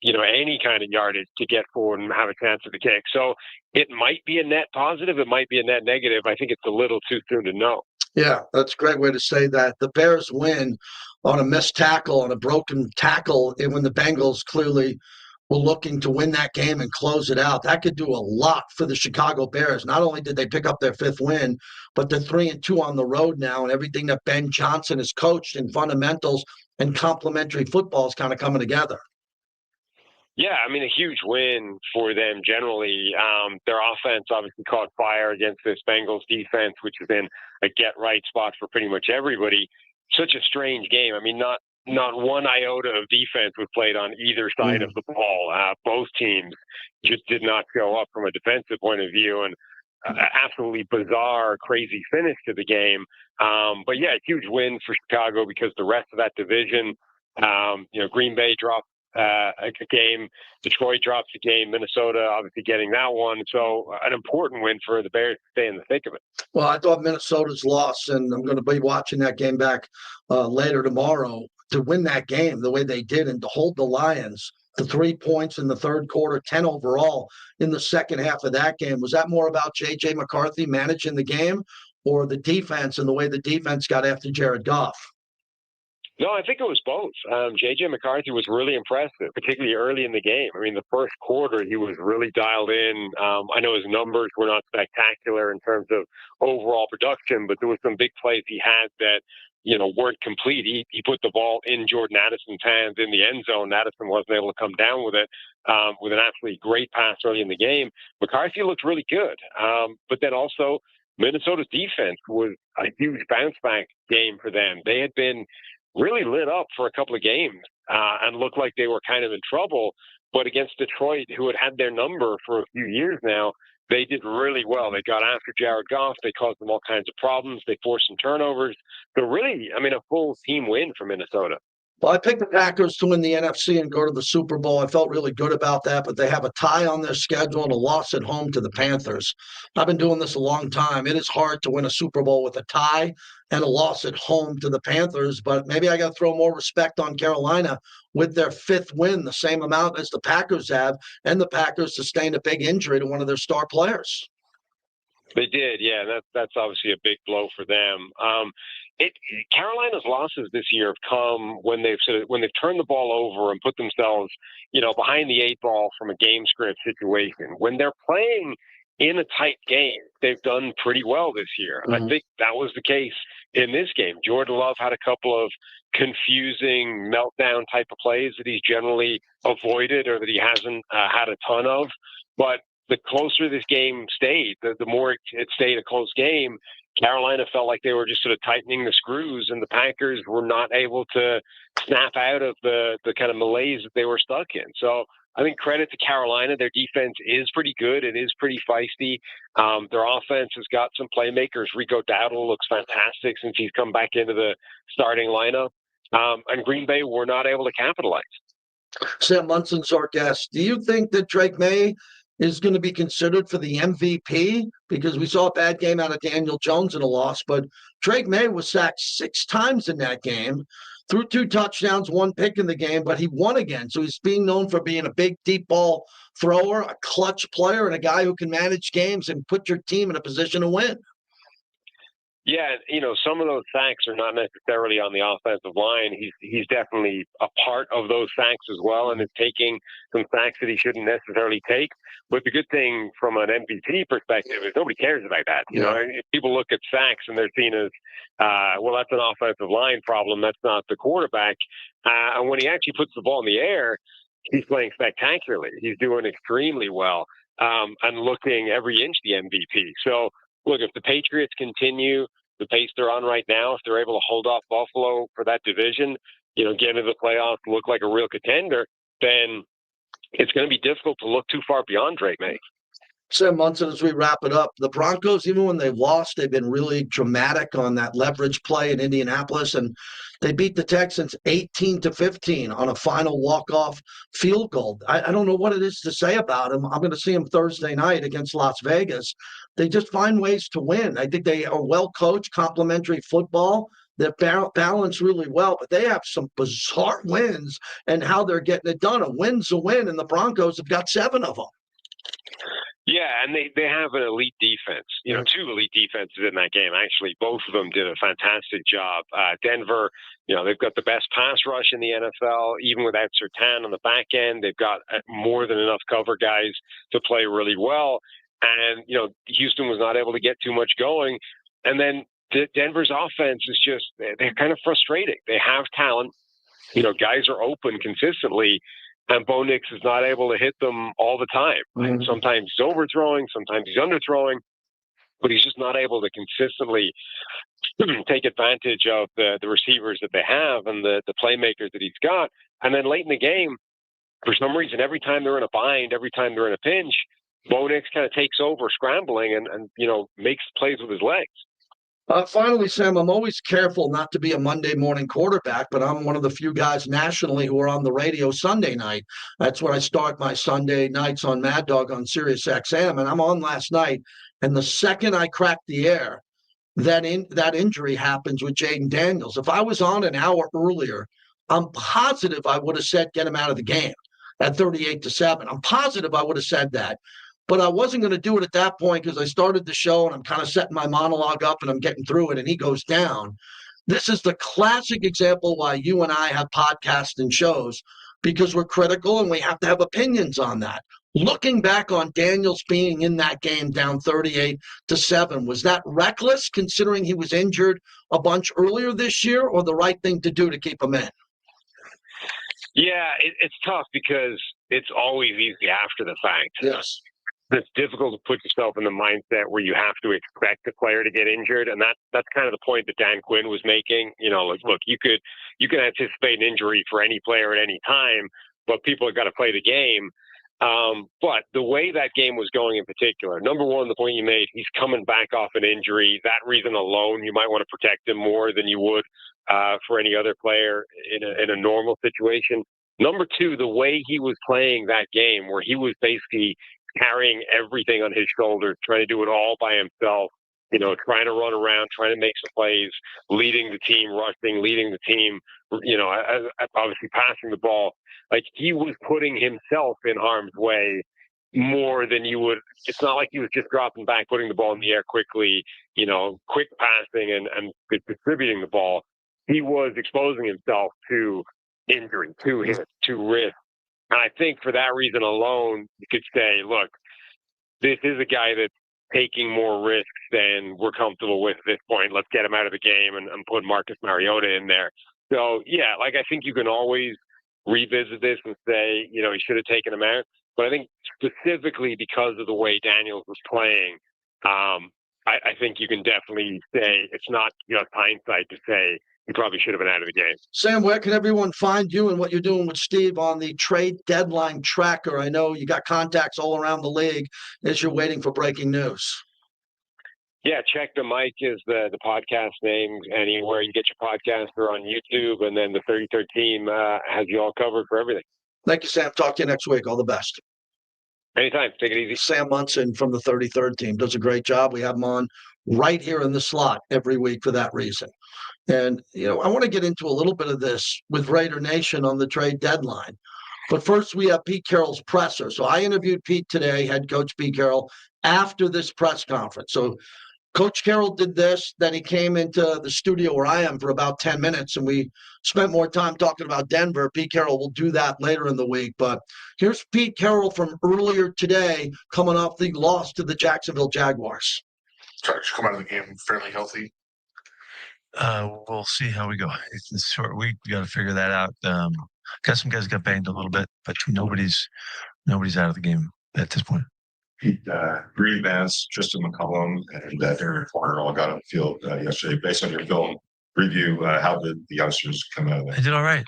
any kind of yardage to get forward and have a chance at the kick. So it might be a net positive. It might be a net negative. I think it's a little too soon to know. Yeah, that's a great way to say that. The Bears win on a missed tackle, on a broken tackle, and when the Bengals clearly were looking to win that game and close it out. That could do a lot for the Chicago Bears. Not only did they pick up their 5th win, but they're 3-2 on the road now, and everything that Ben Johnson has coached in fundamentals and complementary football is kind of coming together. Yeah, I mean, a huge win for them generally. Their offense obviously caught fire against this Bengals defense, which has been a get-right spot for pretty much everybody. Such a strange game. I mean, not one iota of defense was played on either side of the ball. Both teams just did not show up from a defensive point of view, and absolutely bizarre, crazy finish to the game. But yeah, a huge win for Chicago, because the rest of that division, Green Bay dropped a game, Detroit drops a game, Minnesota obviously getting that one. So an important win for the Bears to stay in the thick of it. Well, I thought Minnesota's loss, and I'm going to be watching that game back later tomorrow, to win that game the way they did and to hold the Lions to 3 points in the third quarter, 10 overall in the second half of that game. Was that more about J.J. McCarthy managing the game, or the defense and the way the defense got after Jared Goff? No, I think it was both. J.J. McCarthy was really impressive, particularly early in the game. I mean, the first quarter, he was really dialed in. I know his numbers were not spectacular in terms of overall production, but there were some big plays he had that, weren't complete. He put the ball in Jordan Addison's hands in the end zone. Addison wasn't able to come down with it, with an absolutely great pass early in the game. McCarthy looked really good. But then also, Minnesota's defense was a huge bounce back game for them. They had been really lit up for a couple of games and looked like they were kind of in trouble. But against Detroit, who had their number for a few years now, they did really well. They got after Jared Goff. They caused them all kinds of problems. They forced some turnovers. So really, I mean, a full team win for Minnesota. Well, I picked the Packers to win the NFC and go to the Super Bowl. I felt really good about that, but they have a tie on their schedule and a loss at home to the Panthers. I've been doing this a long time. It is hard to win a Super Bowl with a tie and a loss at home to the Panthers, but maybe I got to throw more respect on Carolina with their 5th win, the same amount as the Packers have, and the Packers sustained a big injury to one of their star players. They did, yeah. That's obviously a big blow for them. Carolina's losses this year have come when they've turned the ball over and put themselves, behind the 8 ball from a game script situation. When they're playing in a tight game, they've done pretty well this year. I think that was the case in this game. Jordan Love had a couple of confusing meltdown type of plays that he's generally avoided or that he hasn't had a ton of. But the closer this game stayed, the more it stayed a close game. Carolina felt like they were just sort of tightening the screws, and the Packers were not able to snap out of the kind of malaise that they were stuck in. So I think credit to Carolina. Their defense is pretty good. It is pretty feisty. Their offense has got some playmakers. Rico Dowdle looks fantastic since he's come back into the starting lineup. And Green Bay were not able to capitalize. Sam Munson's our guest. Do you think that Drake May is going to be considered for the MVP? Because we saw a bad game out of Daniel Jones in a loss, but Drake May was sacked 6 times in that game, threw 2 touchdowns, 1 pick in the game, but he won again. So he's being known for being a big deep ball thrower, a clutch player, and a guy who can manage games and put your team in a position to win. Yeah, some of those sacks are not necessarily on the offensive line. He's definitely a part of those sacks as well, and is taking some sacks that he shouldn't necessarily take. But the good thing from an MVP perspective is nobody cares about that. If people look at sacks and they're seen as, well, that's an offensive line problem. That's not the quarterback. And when he actually puts the ball in the air, he's playing spectacularly. He's doing extremely well, and looking every inch the MVP. So, look, if the Patriots continue the pace they're on right now, if they're able to hold off Buffalo for that division, get into the playoffs, look like a real contender, then it's going to be difficult to look too far beyond Drake May. Sam Munson, as we wrap it up, the Broncos, even when they've lost, they've been really dramatic on that leverage play in Indianapolis, and they beat the Texans 18-15 on a final walk-off field goal. I don't know what it is to say about them. I'm going to see them Thursday night against Las Vegas. They just find ways to win. I think they are well-coached, complementary football. They're balanced really well, but they have some bizarre wins, and how they're getting it done. A win's a win, and the Broncos have got 7 of them. Yeah, and they have an elite defense. 2 elite defenses in that game. Actually, both of them did a fantastic job. Denver, they've got the best pass rush in the NFL. Even without Surtain on the back end, they've got more than enough cover guys to play really well. And, Houston was not able to get too much going. And then Denver's offense is just, they're kind of frustrating. They have talent. Guys are open consistently. And Bo Nix is not able to hit them all the time. Mm-hmm. Sometimes he's overthrowing, sometimes he's underthrowing, but he's just not able to consistently take advantage of the receivers that they have and the playmakers that he's got. And then late in the game, for some reason, every time they're in a bind, every time they're in a pinch, Bo Nix kind of takes over scrambling and makes plays with his legs. Finally, Sam, I'm always careful not to be a Monday morning quarterback, but I'm one of the few guys nationally who are on the radio Sunday night. That's where I start my Sunday nights on Mad Dog on Sirius XM, and I'm on last night. And the second I crack the air, that injury happens with Jaden Daniels. If I was on an hour earlier, I'm positive I would have said get him out of the game at 38-7. I'm positive I would have said that. But I wasn't going to do it at that point because I started the show and I'm kind of setting my monologue up and I'm getting through it and he goes down. This is the classic example why you and I have podcasts and shows, because we're critical and we have to have opinions on that. Looking back on Daniels being in that game down 38-7, was that reckless considering he was injured a bunch earlier this year, or the right thing to do to keep him in? Yeah, it's tough because it's always easy after the fact. Yes. It's difficult to put yourself in the mindset where you have to expect a player to get injured, and that's kind of the point that Dan Quinn was making. Look, you can anticipate an injury for any player at any time, but people have got to play the game. But the way that game was going in particular, number one, the point you made, he's coming back off an injury. That reason alone, you might want to protect him more than you would for any other player in a normal situation. Number two, the way he was playing that game, where he was basically carrying everything on his shoulders, trying to do it all by himself, trying to run around, trying to make some plays, leading the team, rushing, leading the team, obviously passing the ball. Like, he was putting himself in harm's way more than you would. It's not like he was just dropping back, putting the ball in the air quickly, quick passing and distributing the ball. He was exposing himself to injury, to hit, to risk. And I think for that reason alone, you could say, look, this is a guy that's taking more risks than we're comfortable with at this point. Let's get him out of the game and put Marcus Mariota in there. So, yeah, I think you can always revisit this and say, he should have taken him out. But I think specifically because of the way Daniels was playing, I think you can definitely say it's not just hindsight to say he probably should have been out of the game. Sam, where can everyone find you and what you're doing with Steve on the trade deadline tracker? I know you got contacts all around the league as you're waiting for breaking news. Yeah, Check the Mic is the podcast name. Anywhere you get your podcast, or on YouTube, and then the 33rd Team has you all covered for everything. Thank you, Sam. Talk to you next week. All the best. Anytime. Take it easy. Sam Munson from the 33rd Team does a great job. We have him on right here in the slot every week for that reason. And, I want to get into a little bit of this with Raider Nation on the trade deadline. But first, we have Pete Carroll's presser. So I interviewed Pete today, head coach Pete Carroll, after this press conference. So Coach Carroll did this, then he came into the studio where I am for about 10 minutes, and we spent more time talking about Denver. Pete Carroll will do that later in the week. But here's Pete Carroll from earlier today coming off the loss to the Jacksonville Jaguars. Try to come out of the game fairly healthy. We'll see how we go. It's a short week. We got to figure that out. Got some guys got banged a little bit, but nobody's out of the game at this point. Green Vance, Tristan McCollum, and Derek Warner all got on the field yesterday. Based on your film review, how did the youngsters come out of They that? did all right.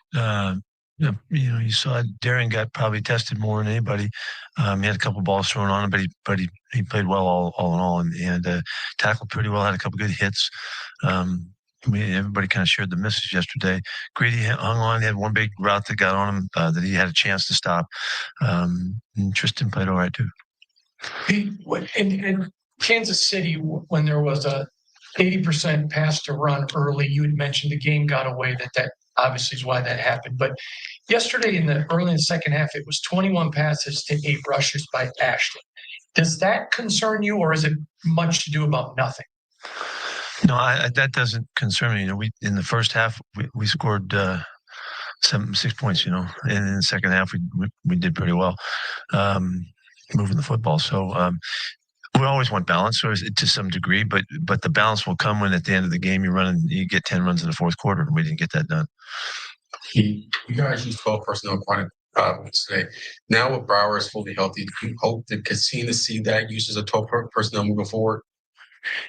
You saw Darren got probably tested more than anybody. He had a couple balls thrown on him, but he played well all in all, and tackled pretty well. Had a couple good hits. Everybody kind of shared the misses yesterday. Grady hung on. He had one big route that got on him that he had a chance to stop. And Tristan played all right too. In Kansas City, when there was a 80% pass to run early, you had mentioned the game got away. That obviously is why that happened. But yesterday, early in the second half, it was 21 passes to 8 rushes by Ashley. Does that concern you, or is it much to do about nothing? No, that doesn't concern me. We in the first half we scored 6 points. And in the second half we did pretty well. Moving the football. So we always want balance, or to some degree, but the balance will come when at the end of the game you get 10 runs in the fourth quarter, and we didn't get that done. You guys used 12 personnel quite today. Now with Browers fully healthy, do you hope to continue to see that usage of 12 personnel moving forward?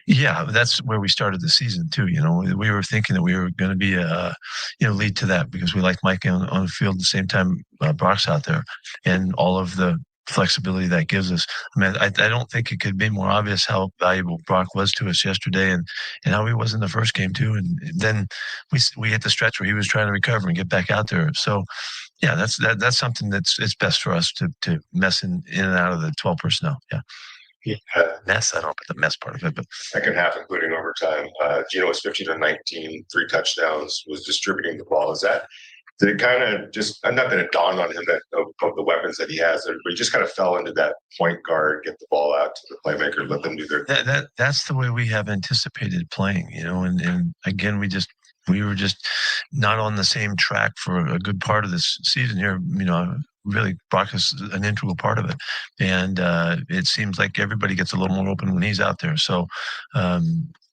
Yeah, that's where we started the season too. We were thinking that we were going to be lead to that because we like Mike on the field at the same time Brock's out there, and all of the flexibility that gives us. I mean, I don't think it could be more obvious how valuable Brock was to us yesterday, and how he was in the first game too. And then we hit the stretch where he was trying to recover and get back out there. So yeah, that's something it's best for us to mess in and out of the 12 personnel. Yeah. Mess. I don't put the mess part of it, but Second half, including overtime, Gino was 15-19, 3 touchdowns, was distributing the ball. Did it kind of just, not that it dawned on him that of the weapons that he has, but he just kind of fell into that point guard, get the ball out to the playmaker, let them do their thing? That's the way we have anticipated playing, and again, we were just not on the same track for a good part of this season here. Really, Brock is an integral part of it, and it seems like everybody gets a little more open when he's out there. So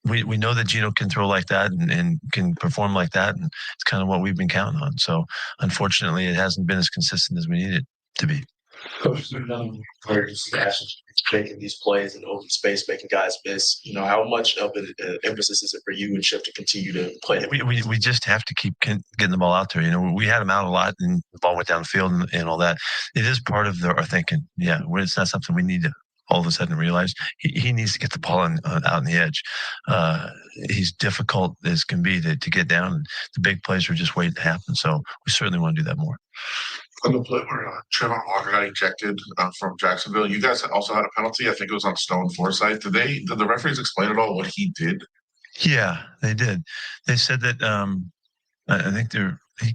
we know that Gino can throw like that and can perform like that, and it's kind of what we've been counting on. So unfortunately, it hasn't been as consistent as we need it to be. Coach, making these plays in open space, making guys miss. How much of an emphasis is it for you and Schiff to continue to play him? We just have to keep getting the ball out there. We had him out a lot, and the ball went downfield and all that. It is part of our thinking. Yeah, it's not something we need to all of a sudden realize. He needs to get the ball out on the edge. He's difficult as can be to get down. And the big plays are just waiting to happen. So we certainly want to do that more. On the play where Trevor Walker got ejected from Jacksonville, you guys also had a penalty. I think it was on Stone Forsythe. Did the referees explain at all what he did? Yeah, they did. They said that I think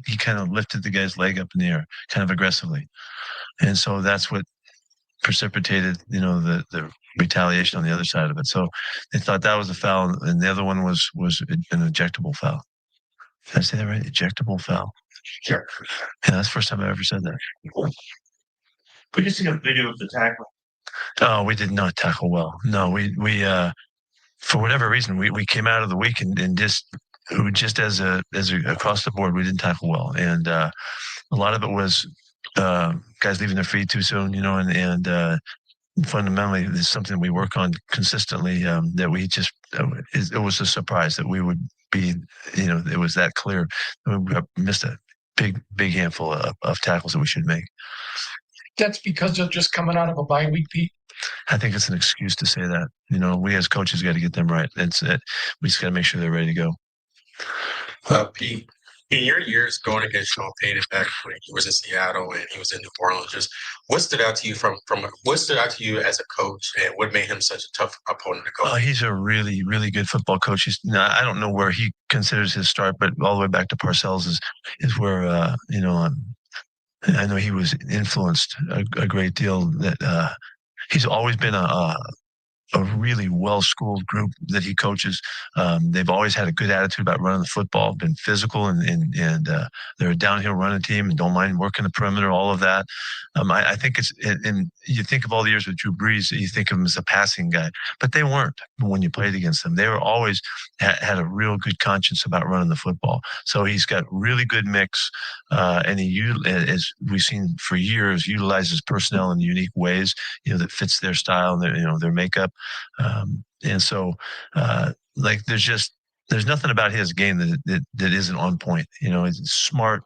he kind of lifted the guy's leg up in the air, kind of aggressively, and so that's what precipitated the retaliation on the other side of it. So they thought that was a foul, and the other one was an ejectable foul. Did I say that right? Ejectable foul. Sure. Yeah, that's the first time I ever said that. We just see a video of the tackle. Oh, we did not tackle well. No, we for whatever reason we came out of the week and just as across the board we didn't tackle well, and a lot of it was guys leaving their feet too soon, and fundamentally it's something we work on consistently. That we just it was a surprise that we would be, it was that clear. We missed a big handful of tackles that we should make. That's because they're just coming out of a bye week, Pete. I think it's an excuse to say that. We as coaches got to get them right. That's it. We just got to make sure they're ready to go. Pete, in your years going against Sean Payton back when he was in Seattle and he was in New Orleans, just what stood out to you what stood out to you as a coach, and what made him such a tough opponent to go? He's a really, really good football coach. I don't know where he considers his start, but all the way back to Parcells is where I know he was influenced a great deal. That he's always been a a really well-schooled group that he coaches. They've always had a good attitude about running the football, been physical, and they're a downhill running team and don't mind working the perimeter, all of that. I think and you think of all the years with Drew Brees, you think of him as a passing guy, but they weren't when you played against them. They were always had a real good conscience about running the football. So he's got really good mix, and he, as we've seen for years, utilizes personnel in unique ways, that fits their style and their makeup. And so, like, there's nothing about his game that isn't on point. It's smart,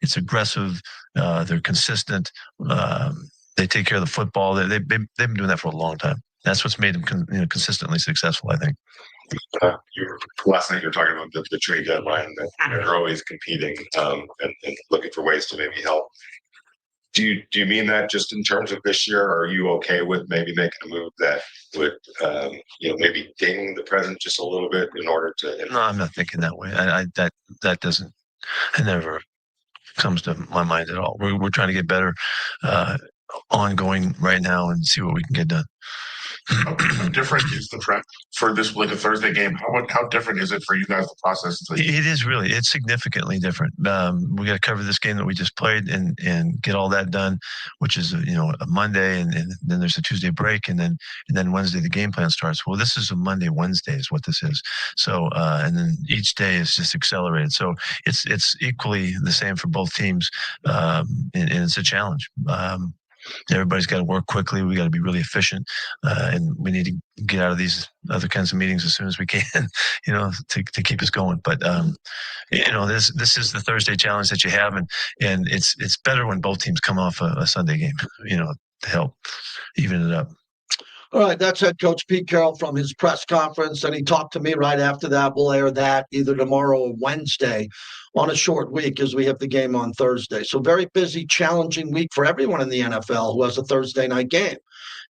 it's aggressive, they're consistent, they take care of the football. They've been doing that for a long time. That's what's made them consistently successful, I think. Last night you were talking about the trade deadline, that they're always competing and looking for ways to maybe help. Do you mean that just in terms of this year, or are you okay with maybe making a move that would, maybe ding the present just a little bit in order to? No, I'm not thinking that way. That doesn't. It never comes to my mind at all. We're trying to get better, ongoing right now, and see what we can get done. How different is the prep for this, like a Thursday game? How different is it for you guys to process? It is really. It's significantly different. We got to cover this game that we just played and get all that done, which is a Monday, and then there's a Tuesday break, and then Wednesday the game plan starts. Well, this is a Monday Wednesday is what this is. So and then each day is just accelerated. So it's equally the same for both teams, and it's a challenge. Everybody's got to work quickly. We got to be really efficient, and we need to get out of these other kinds of meetings as soon as we can, to keep us going. But this is the Thursday challenge that you have, and it's better when both teams come off a Sunday game, to help even it up. All right, that's head coach Pete Carroll from his press conference, and he talked to me right after that. We'll air that either tomorrow or Wednesday on a short week, as we have the game on Thursday. So very busy, challenging week for everyone in the NFL who has a Thursday night game.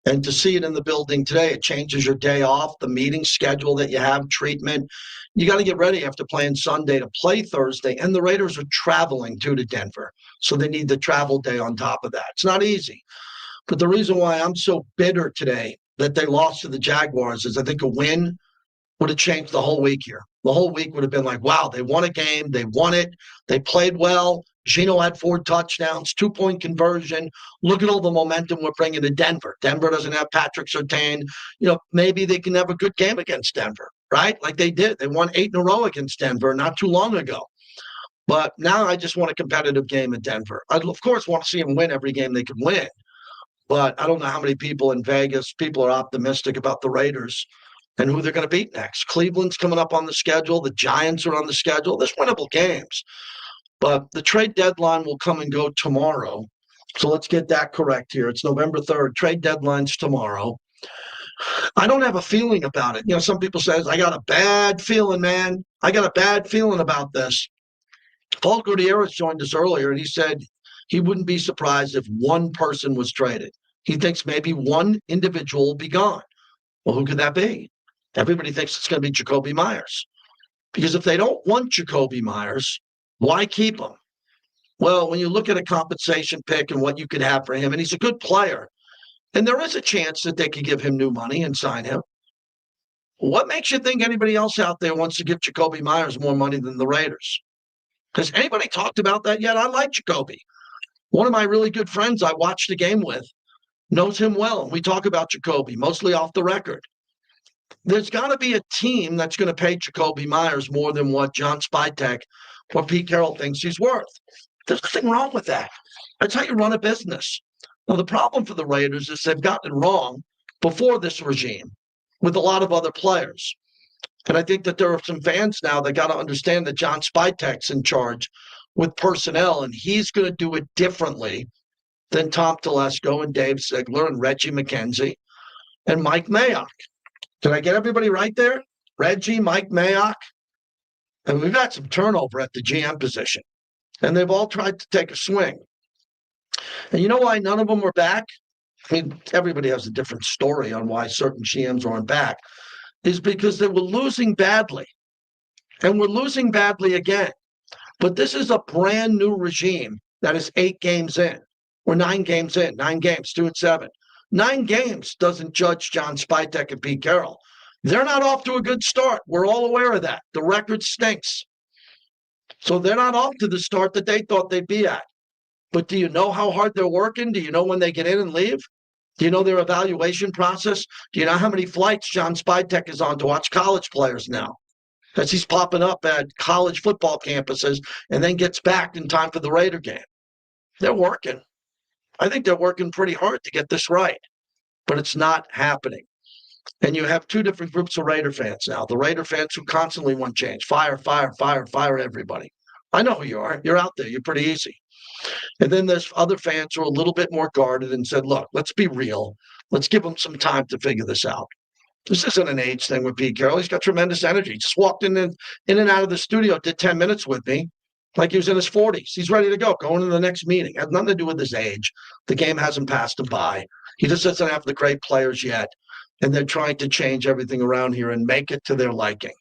And to see it in the building today, it changes your day off, the meeting schedule that you have, treatment. You got to get ready after playing Sunday to play Thursday. And the Raiders are traveling to Denver, so they need the travel day on top of that. It's not easy. But the reason why I'm so bitter today that they lost to the Jaguars is I think a win would have changed the whole week here. The whole week would have been like, wow, they won a game. They won it. They played well. Gino had 4 touchdowns, 2-point conversion. Look at all the momentum we're bringing to Denver. Denver doesn't have Patrick Surtain. Maybe they can have a good game against Denver, right? Like they did. They won 8 in a row against Denver not too long ago. But now I just want a competitive game at Denver. I, of course, want to see them win every game they can win. But I don't know how many people in Vegas, people are optimistic about the Raiders and who they're going to beat next. Cleveland's coming up on the schedule. The Giants are on the schedule. There's winnable games. But the trade deadline will come and go tomorrow. So let's get that correct here. It's November 3rd. Trade deadline's tomorrow. I don't have a feeling about it. Some people say, I got a bad feeling, man. I got a bad feeling about this. Paul Gutierrez joined us earlier, and he said he wouldn't be surprised if one person was traded. He thinks maybe one individual will be gone. Well, who could that be? Everybody thinks it's going to be Jacoby Myers. Because if they don't want Jacoby Myers, why keep him? Well, when you look at a compensation pick and what you could have for him, and he's a good player, and there is a chance that they could give him new money and sign him. What makes you think anybody else out there wants to give Jacoby Myers more money than the Raiders? Has anybody talked about that yet? I like Jacoby. One of my really good friends I watched the game with knows him well. We talk about Jacoby, mostly off the record. There's got to be a team that's going to pay Jacoby Myers more than what John Spytek or Pete Carroll thinks he's worth. There's nothing wrong with that. That's how you run a business. Now, the problem for the Raiders is they've gotten it wrong before this regime with a lot of other players. And I think that there are some fans now that got to understand that John Spytek's in charge with personnel, and he's going to do it differently than Tom Telesco and Dave Ziegler and Reggie McKenzie and Mike Mayock. Did I get everybody right there? Reggie, Mike Mayock. And we've got some turnover at the GM position. And they've all tried to take a swing. And you know why none of them were back? I mean, everybody has a different story on why certain GMs aren't back. Is because they were losing badly. And we're losing badly again. But this is a brand new regime that is 8 games in. We're 9 games in, 9 games, 2-7. 9 games doesn't judge John Spytek and Pete Carroll. They're not off to a good start. We're all aware of that. The record stinks. So they're not off to the start that they thought they'd be at. But do you know how hard they're working? Do you know when they get in and leave? Do you know their evaluation process? Do you know how many flights John Spytek is on to watch college players now? Because he's popping up at college football campuses and then gets back in time for the Raider game. They're working. I think they're working pretty hard to get this right, but it's not happening. And you have 2 different groups of Raider fans now. The Raider fans who constantly want change. Fire, fire, fire, fire everybody. I know who you are. You're out there. You're pretty easy. And then there's other fans who are a little bit more guarded and said, look, let's be real. Let's give them some time to figure this out. This isn't an age thing with Pete Carroll. He's got tremendous energy. Just walked in and out of the studio, did 10 minutes with me like he was in his 40s. He's ready to go, going to the next meeting. It has nothing to do with his age. The game hasn't passed him by. He just doesn't have the great players yet. And they're trying to change everything around here and make it to their liking.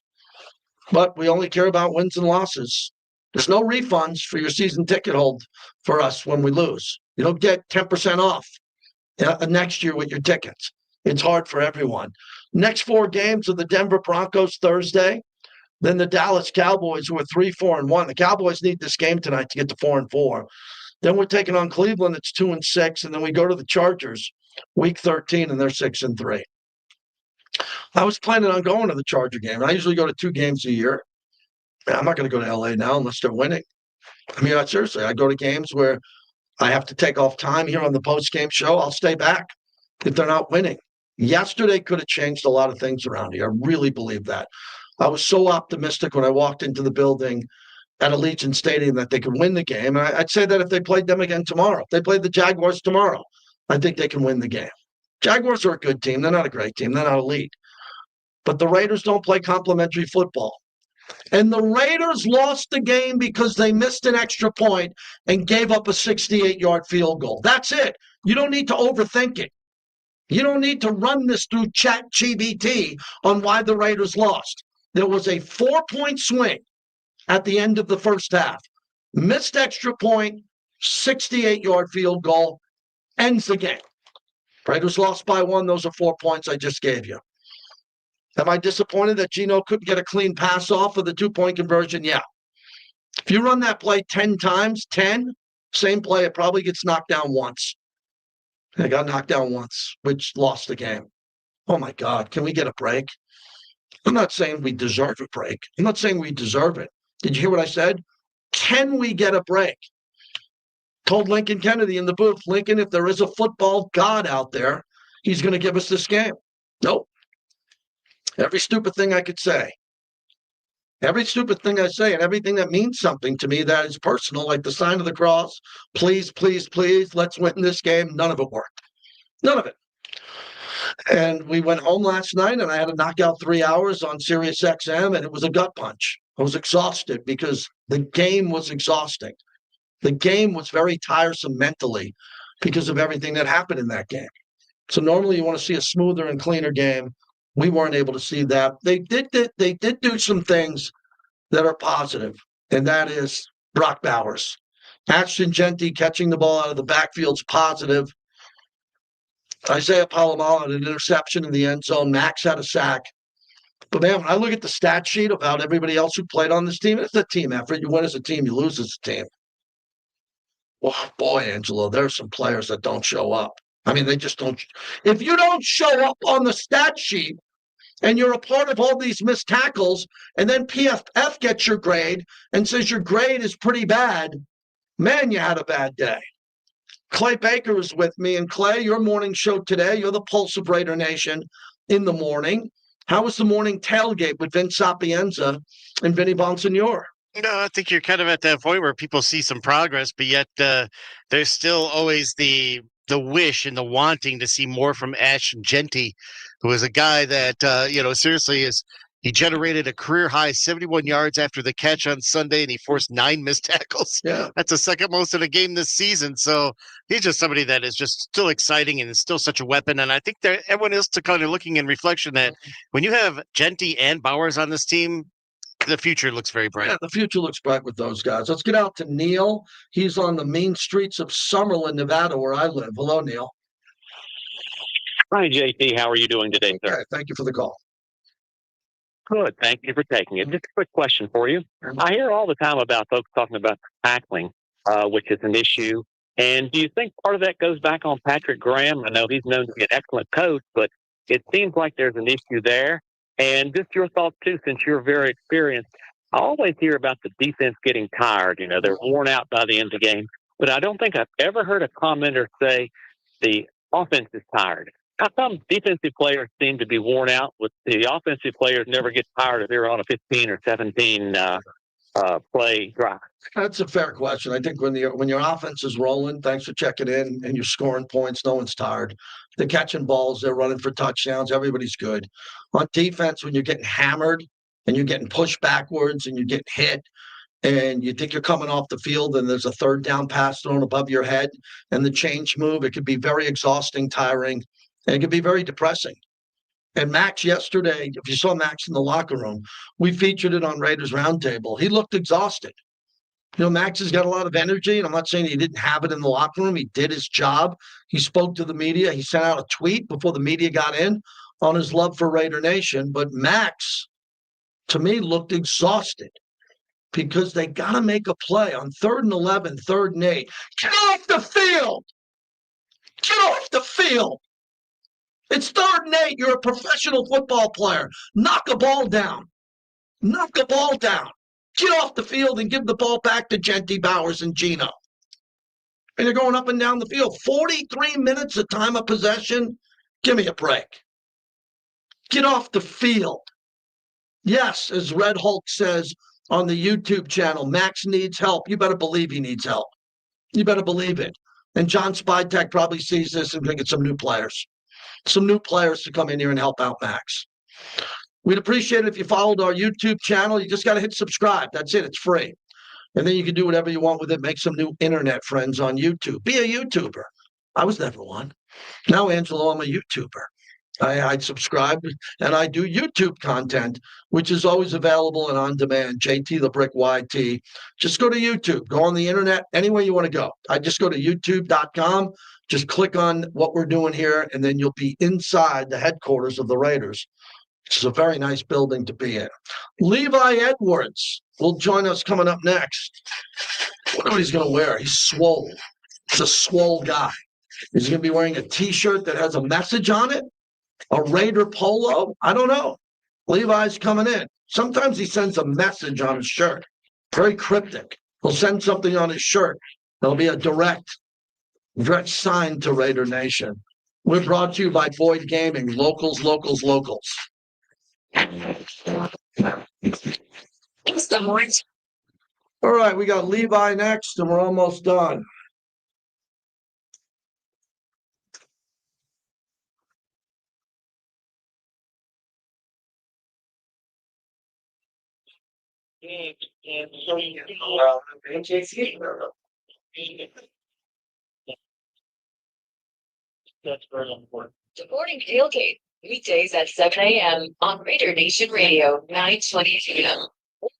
But we only care about wins and losses. There's no refunds for your season ticket hold for us when we lose. You don't get 10% off next year with your tickets. It's hard for everyone. Next 4 games are the Denver Broncos Thursday, then the Dallas Cowboys, who are 3-4-1. The Cowboys need this game tonight to get to 4-4. Then we're taking on Cleveland. It's 2-6, and then we go to the Chargers, week 13, and they're 6-3. I was planning on going to the Charger game. I usually go to 2 games a year. I'm not going to go to LA now unless they're winning. I mean, seriously, I go to games where I have to take off time here on the post-game show. I'll stay back if they're not winning. Yesterday could have changed a lot of things around here. I really believe that. I was so optimistic when I walked into the building at Allegiant Stadium that they could win the game. And I'd say that if they played them again tomorrow, if they played the Jaguars tomorrow, I think they can win the game. Jaguars are a good team. They're not a great team. They're not elite. But the Raiders don't play complimentary football. And the Raiders lost the game because they missed an extra point and gave up a 68-yard field goal. That's it. You don't need to overthink it. You don't need to run this through ChatGPT on why the Raiders lost. There was a 4-point swing at the end of the first half. Missed extra point, 68-yard field goal, ends the game. Raiders lost by 1. Those are 4 points I just gave you. Am I disappointed that Geno couldn't get a clean pass off of the 2-point conversion? Yeah. If you run that play 10 times, 10, same play, it probably gets knocked down once. It got knocked down once, which lost the game. Oh, my God. Can we get a break? I'm not saying we deserve a break. I'm not saying we deserve it. Did you hear what I said? Can we get a break? Told Lincoln Kennedy in the booth, Lincoln, if there is a football god out there, he's going to give us this game. Nope. Every stupid thing I could say. Every stupid thing I say and everything that means something to me that is personal, like the sign of the cross, please, please, please, let's win this game. None of it worked. None of it. And we went home last night and I had to knock out 3 hours on Sirius XM and it was a gut punch. I was exhausted because the game was exhausting. The game was very tiresome mentally because of everything that happened in that game. So normally you want to see a smoother and cleaner game. We weren't able to see that. They did do some things that are positive, and that is Brock Bowers. Ashton Genty catching the ball out of the backfield's positive. Isaiah Palomalo had an interception in the end zone. Max had a sack. But, man, when I look at the stat sheet about everybody else who played on this team, it's a team effort. You win as a team, you lose as a team. Oh, boy, Angelo, there are some players that don't show up. I mean, they just don't. If you don't show up on the stat sheet and you're a part of all these missed tackles, and then PFF gets your grade and says your grade is pretty bad, man, you had a bad day. Clay Baker is with me. And Clay, your morning show today, you're the pulse of Raider Nation in the morning. How was the morning tailgate with Vince Sapienza and Vinny Bonsignore? I think you're kind of at that point where people see some progress, but yet there's still always the wish and the wanting to see more from Ashton Genty, who is a guy that, seriously he generated a career high 71 yards after the catch on Sunday, and he forced 9 missed tackles. Yeah. That's the second most in a game this season. So he's just somebody that is just still exciting and is still such a weapon. And I think that everyone is kind of looking in reflection that when you have Genty and Bowers on this team, the future looks very bright. Yeah, the future looks bright with those guys. Let's get out to Neil. He's on the mean streets of Summerlin, Nevada, where I live. Hello, Neil. Hi, JT. How are you doing today, sir? Okay, thank you for the call. Good. Thank you for taking it. Just a quick question for you. I hear all the time about folks talking about tackling, which is an issue. And do you think part of that goes back on Patrick Graham? I know he's known to be an excellent coach, but it seems like there's an issue there. And just your thoughts, too, since you're very experienced. I always hear about the defense getting tired. You know, they're worn out by the end of the game. But I don't think I've ever heard a commenter say the offense is tired. How come defensive players seem to be worn out with the offensive players never get tired if they're on a 15 or 17 play drive? That's a fair question. I think when your offense is rolling, thanks for checking in, and you're scoring points, no one's tired. They're catching balls, they're running for touchdowns, everybody's good. On defense, when you're getting hammered and you're getting pushed backwards and you get hit and you think you're coming off the field and there's a third down pass thrown above your head and the change move, it could be very exhausting, tiring, and it could be very depressing. And Max yesterday, if you saw Max in the locker room, we featured it on Raiders Roundtable. He looked exhausted. You know, Max has got a lot of energy, and I'm not saying he didn't have it in the locker room. He did his job. He spoke to the media. He sent out a tweet before the media got in on his love for Raider Nation. But Max, to me, looked exhausted because they got to make a play on 3rd and 11, 3rd and 8. Get off the field! Get off the field! It's 3rd and 8. You're a professional football player. Knock a ball down. Knock a ball down. Get off the field and give the ball back to Genty, Bowers, and Gino. And they're going up and down the field. 43 minutes of time of possession. Give me a break. Get off the field. Yes, as Red Hulk says on the YouTube channel, Max needs help. You better believe he needs help. You better believe it. And John Spytek probably sees this and can get some new players. Some new players to come in here and help out Max. We'd appreciate it if you followed our YouTube channel. You just got to hit subscribe. That's it. It's free. And then you can do whatever you want with it. Make some new internet friends on YouTube. Be a YouTuber. I was never one. Now, Angelo, I'm a YouTuber. I subscribe and I do YouTube content, which is always available and on demand. JT the Brick YT. Just go to YouTube. Go on the internet anywhere you want to go. I just go to youtube.com. Just click on what we're doing here, and then you'll be inside the headquarters of the Raiders. It's a very nice building to be in. Levi Edwards will join us coming up next. I wonder what he's going to wear. He's swole. He's a swole guy. He's going to be wearing a T-shirt that has a message on it, a Raider polo. I don't know. Levi's coming in. Sometimes he sends a message on his shirt. Very cryptic. He'll send something on his shirt. There'll be a direct sign to Raider Nation. We're brought to you by Boyd Gaming. Locals, locals, locals. All right, we got Levi next, and we're almost done. That's very important. The morning tailgate, weekdays at 7 a.m. on Raider Nation Radio, 920 p.m.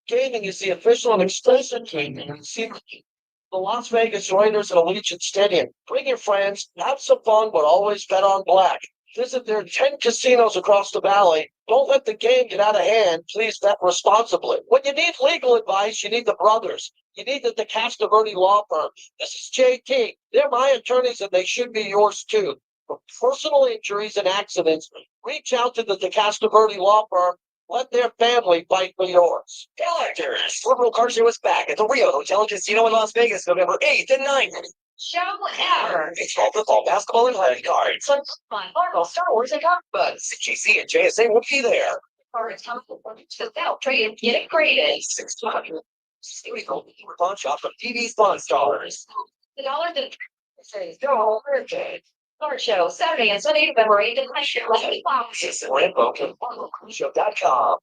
Gaming is the official and exclusive gaming and the Las Vegas Raiders at Allegiant Stadium. Bring your friends, have some fun, but always bet on black. Visit their 10 casinos across the valley. Don't let the game get out of hand. Please bet responsibly. When you need legal advice, you need the brothers. You need the DeCastroverde Law Firm. This is JT. They're my attorneys, and they should be yours too. For personal injuries and accidents, reach out to the DeCastroverde Law Firm. Let their family fight for yours. Collectors, Liberal Car Show is back at the Rio Hotel and Casino in Las Vegas, November 8th and 9th. Show whatever. Baseball, football, basketball, and hockey cards. Fun, Marvel, Star Wars, and comic books. GC and JSA will be there. Or it's time for without trade and get it graded. 600. Studio Pawn Shop from TV's Pawn Stars. The dollar that says go Thursday. Car Show, Saturday and Sunday, November 8th and 9th. This is more info from FarmerCruiseShow.com.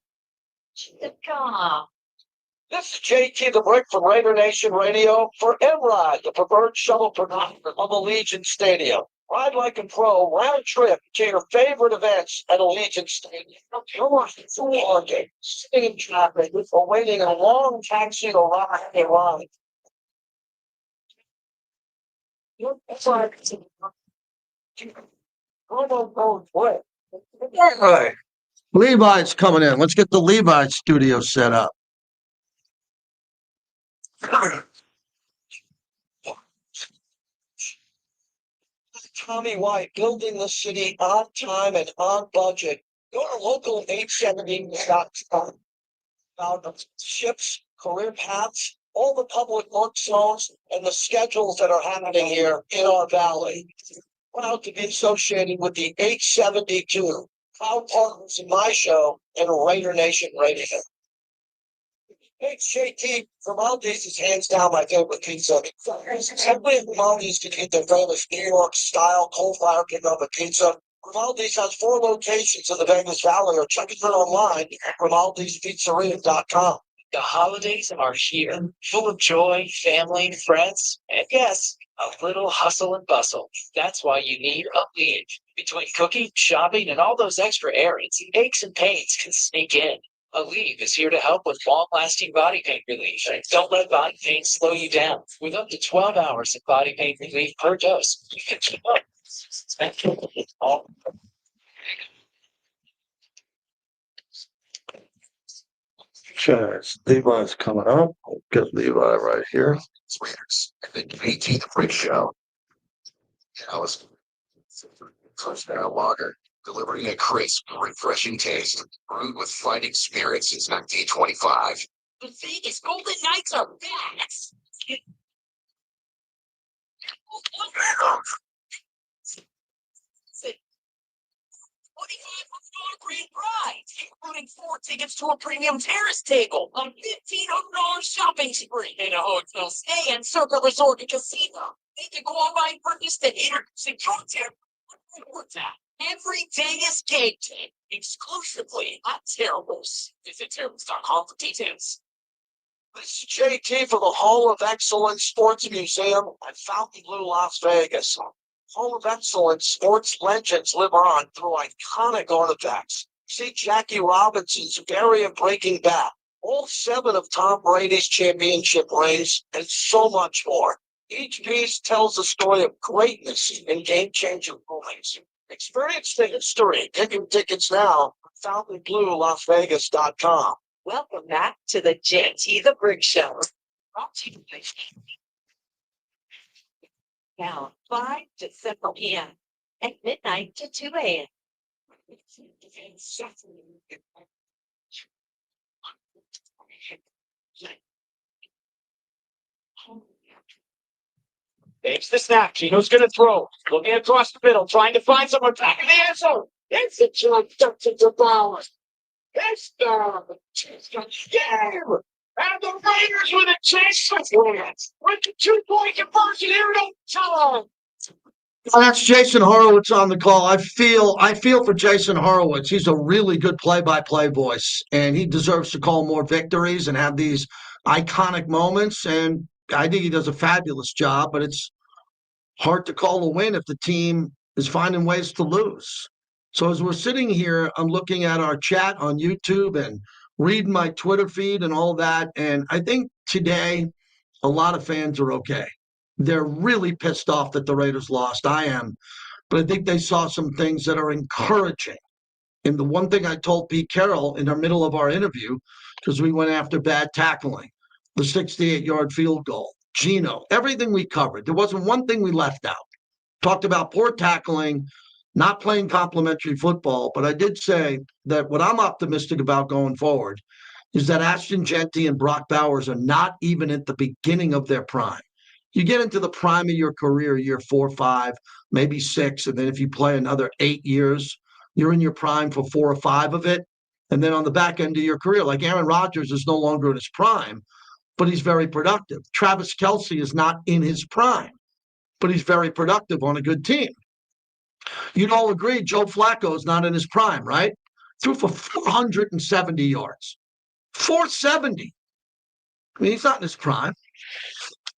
This is JT the Brick from Raider Nation Radio for MRIDE, the preferred shuttle provider of Allegiant Stadium. Ride like a pro, round trip to your favorite events at Allegiant Stadium. Come on, it's a walking, sitting in traffic, or waiting a long taxi to ride. All right. Levi's coming in. Let's get the Levi studio set up. Tommy White, building the city on time and on budget. Go to local 870.com. About the ships, career paths, all the public work zones, and the schedules that are happening here in our valley. Proud to be associated with the 872, proud partners in my show and Raider Nation Radio. It's JT. Grimaldi's is hands down my favorite pizza. Simply at Grimaldi's can eat their famous New York style coal fire pickup of pizza. Grimaldi's has 4 locations in the Vegas Valley, or check it out online at Grimaldi'sPizzeria.com. The holidays are here, full of joy, family, friends, and yes, a little hustle and bustle. That's why you need a lead. Between cooking, shopping, and all those extra errands, aches and pains can sneak in. Aleve is here to help with long-lasting body pain relief. Don't let body pain slow you down. With up to 12 hours of body pain relief per dose, you can keep up. Okay, Levi's coming up. We'll get Levi right here. Raiders. And then PT the Freak Show. Alice. Touchdown lager. Delivering a crisp, refreshing taste. Brewed with fighting spirit since 1925. The Vegas Golden Knights are back. Grand prize, including 4 tickets to a premium terrace table, a $1,500 shopping spree, and a hotel stay at Circa Resort and Casino. They can go online and purchase the introducing content. Every day is game day, exclusively on Terribles. Visit Terribles.com for details. This is JT for the Hall of Excellence Sports Museum at Fontainebleau, Las Vegas. Hall of Excellence sports legends live on through iconic artifacts. See Jackie Robinson's Barrier Breaking Bat, all 7 of Tom Brady's championship rings, and so much more. Each piece tells the story of greatness and game-changing moments. Experience the history. Get your tickets now at FountainBlueLasVegas.com. Welcome back to the JT the Brick Show. Brought to you by now 5 to 7 p.m. at midnight to 2 a.m. Takes the snap. Gino's going to throw. Looking across the middle, trying to find someone back in the end zone. It's a jump to Bowers. It's the game. And the Raiders with a chance to win with the 2-point conversion here in overtime. That's Jason Horowitz on the call. I feel for Jason Horowitz. He's a really good play-by-play voice, and he deserves to call more victories and have these iconic moments. And I think he does a fabulous job, but it's hard to call a win if the team is finding ways to lose. So as we're sitting here, I'm looking at our chat on YouTube and reading my Twitter feed and all that. And I think today a lot of fans are okay. They're really pissed off that the Raiders lost. I am. But I think they saw some things that are encouraging. And the one thing I told Pete Carroll in the middle of our interview, because we went after bad tackling, the 68-yard field goal, Gino, everything we covered. There wasn't one thing we left out. Talked about poor tackling, not playing complimentary football. But I did say that what I'm optimistic about going forward is that Ashton Genty and Brock Bowers are not even at the beginning of their prime. You get into the prime of your career, year 4, 5, maybe 6, and then if you play another 8 years, you're in your prime for 4 or 5 of it. And then on the back end of your career, like Aaron Rodgers is no longer in his prime, but he's very productive. Travis Kelce is not in his prime, but he's very productive on a good team. You'd all agree Joe Flacco is not in his prime, right? Threw for 470 yards. 470. I mean, he's not in his prime.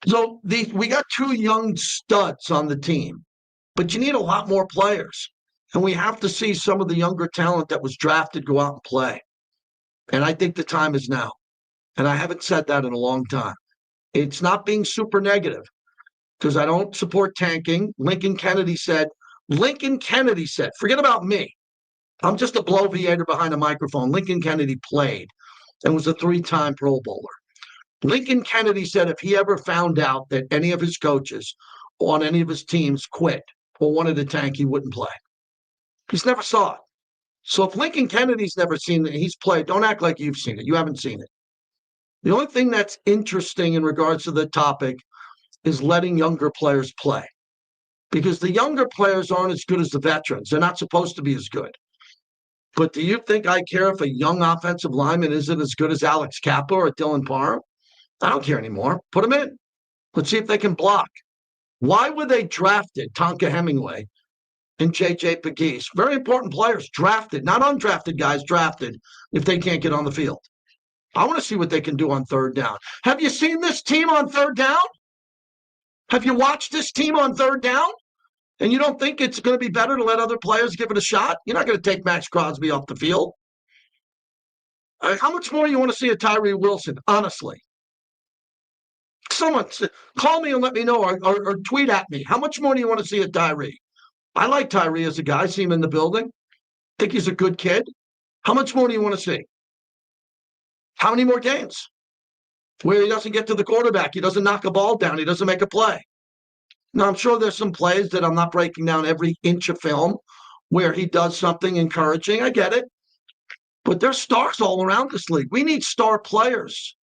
So we got 2 young studs on the team, but you need a lot more players. And we have to see some of the younger talent that was drafted go out and play. And I think the time is now. And I haven't said that in a long time. It's not being super negative because I don't support tanking. Lincoln Kennedy said, Lincoln Kennedy said, forget about me. I'm just a bloviator behind a microphone. Lincoln Kennedy played and was a 3-time Pro Bowler. Lincoln Kennedy said if he ever found out that any of his coaches on any of his teams quit or wanted to tank, he wouldn't play. He's never saw it. So if Lincoln Kennedy's never seen it, he's played, don't act like you've seen it. You haven't seen it. The only thing that's interesting in regards to the topic is letting younger players play. Because the younger players aren't as good as the veterans. They're not supposed to be as good. But do you think I care if a young offensive lineman isn't as good as Alex Kappa or Dylan Parham? I don't care anymore. Put them in. Let's see if they can block. Why were they drafted, Tonka Hemingway and J.J. Pegues? Very important players, drafted, not undrafted guys, drafted if they can't get on the field. I want to see what they can do on third down. Have you seen this team on third down? Have you watched this team on third down? And you don't think it's going to be better to let other players give it a shot? You're not going to take Max Crosby off the field. How much more do you want to see of Tyree Wilson, honestly? Someone call me and let me know or tweet at me. How much more do you want to see of Tyree? I like Tyree as a guy. I see him in the building. Think he's a good kid. How much more do you want to see? How many more games where he doesn't get to the quarterback? He doesn't knock a ball down. He doesn't make a play. Now, I'm sure there's some plays that I'm not breaking down every inch of film where he does something encouraging. I get it. But there's stars all around this league. We need star players.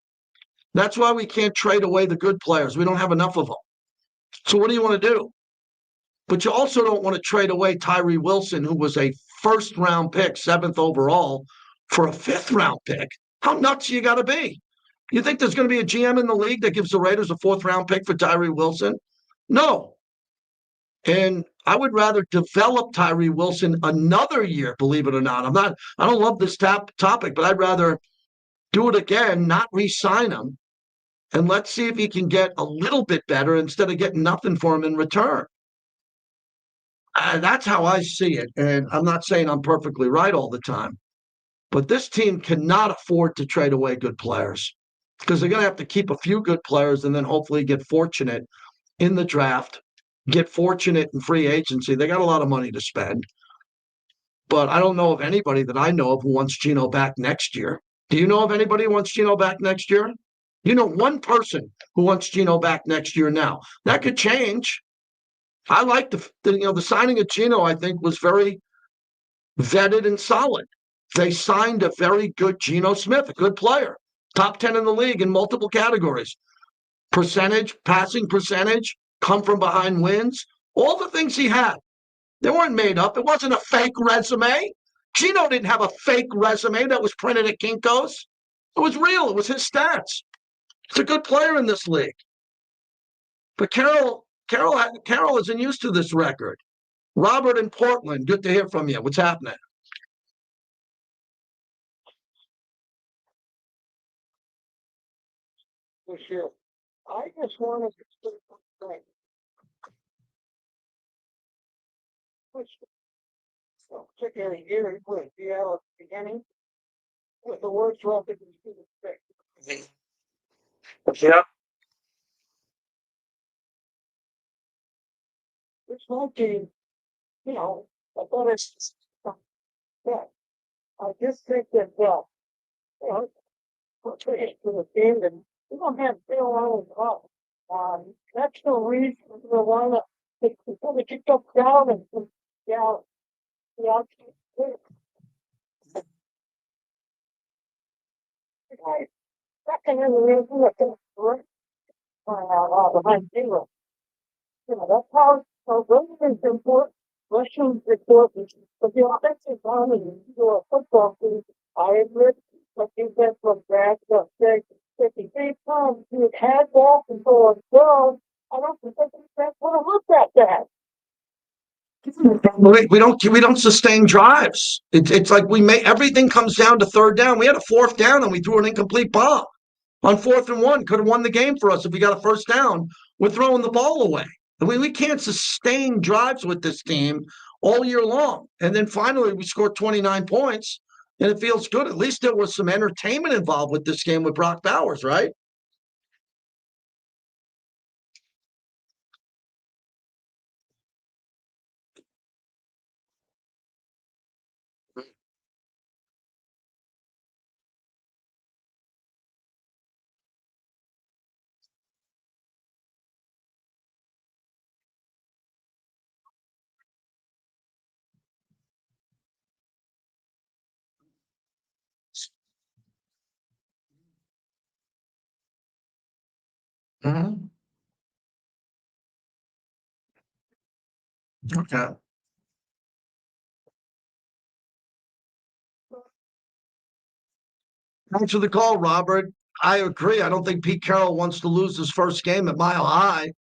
That's why we can't trade away the good players. We don't have enough of them. So what do you want to do? But you also don't want to trade away Tyree Wilson, who was a first-round pick, 7th overall, for a 5th-round pick. How nuts you got to be? You think there's going to be a GM in the league that gives the Raiders a 4th-round pick for Tyree Wilson? No. And I would rather develop Tyree Wilson another year, believe it or not. I don't love this topic, but I'd rather do it again, not re-sign him, and let's see if he can get a little bit better instead of getting nothing for him in return. That's how I see it. And I'm not saying I'm perfectly right all the time, but this team cannot afford to trade away good players because they're going to have to keep a few good players and then hopefully get fortunate in the draft, get fortunate in free agency. They got a lot of money to spend. But I don't know of anybody that I know of who wants Geno back next year. Do you know of anybody who wants Geno back next year? You know one person who wants Geno back next year now. That could change. I like the signing of Geno, I think, was very vetted and solid. They signed a very good Geno Smith, a good player, top 10 in the league in multiple categories. Percentage, passing percentage, come from behind wins, all the things he had. They weren't made up. It wasn't a fake resume. Geno didn't have a fake resume that was printed at Kinko's. It was real. It was his stats. He's a good player in this league. But Carroll isn't used to this record. Robert in Portland, good to hear from you. What's happening? For sure. I just wanted to say something. Particularly here with Seattle at the beginning, with the worst record in student six. Yeah. This whole team, I thought it's yeah. I just think that for the team and we don't have Bill Allen up. That's no reason to want to kick up down and down. Second in the reason behind zero. That's how Williams is important. Russians is important. But the offensive line and a football team, I admit, but you get from back to 53 times you had ball control and throw. I don't think that's what I looked at that. We don't sustain drives. It's like everything comes down to third down. We had a 4th down and we threw an incomplete bomb on 4th and 1. Could have won the game for us if we got a 1st down. We're throwing the ball away. We can't sustain drives with this team all year long. And then finally we scored 29 points and it feels good. At least there was some entertainment involved with this game with Brock Bowers, right? Okay. Thanks for the call, Robert. I agree. I don't think Pete Carroll wants to lose his first game at Mile High.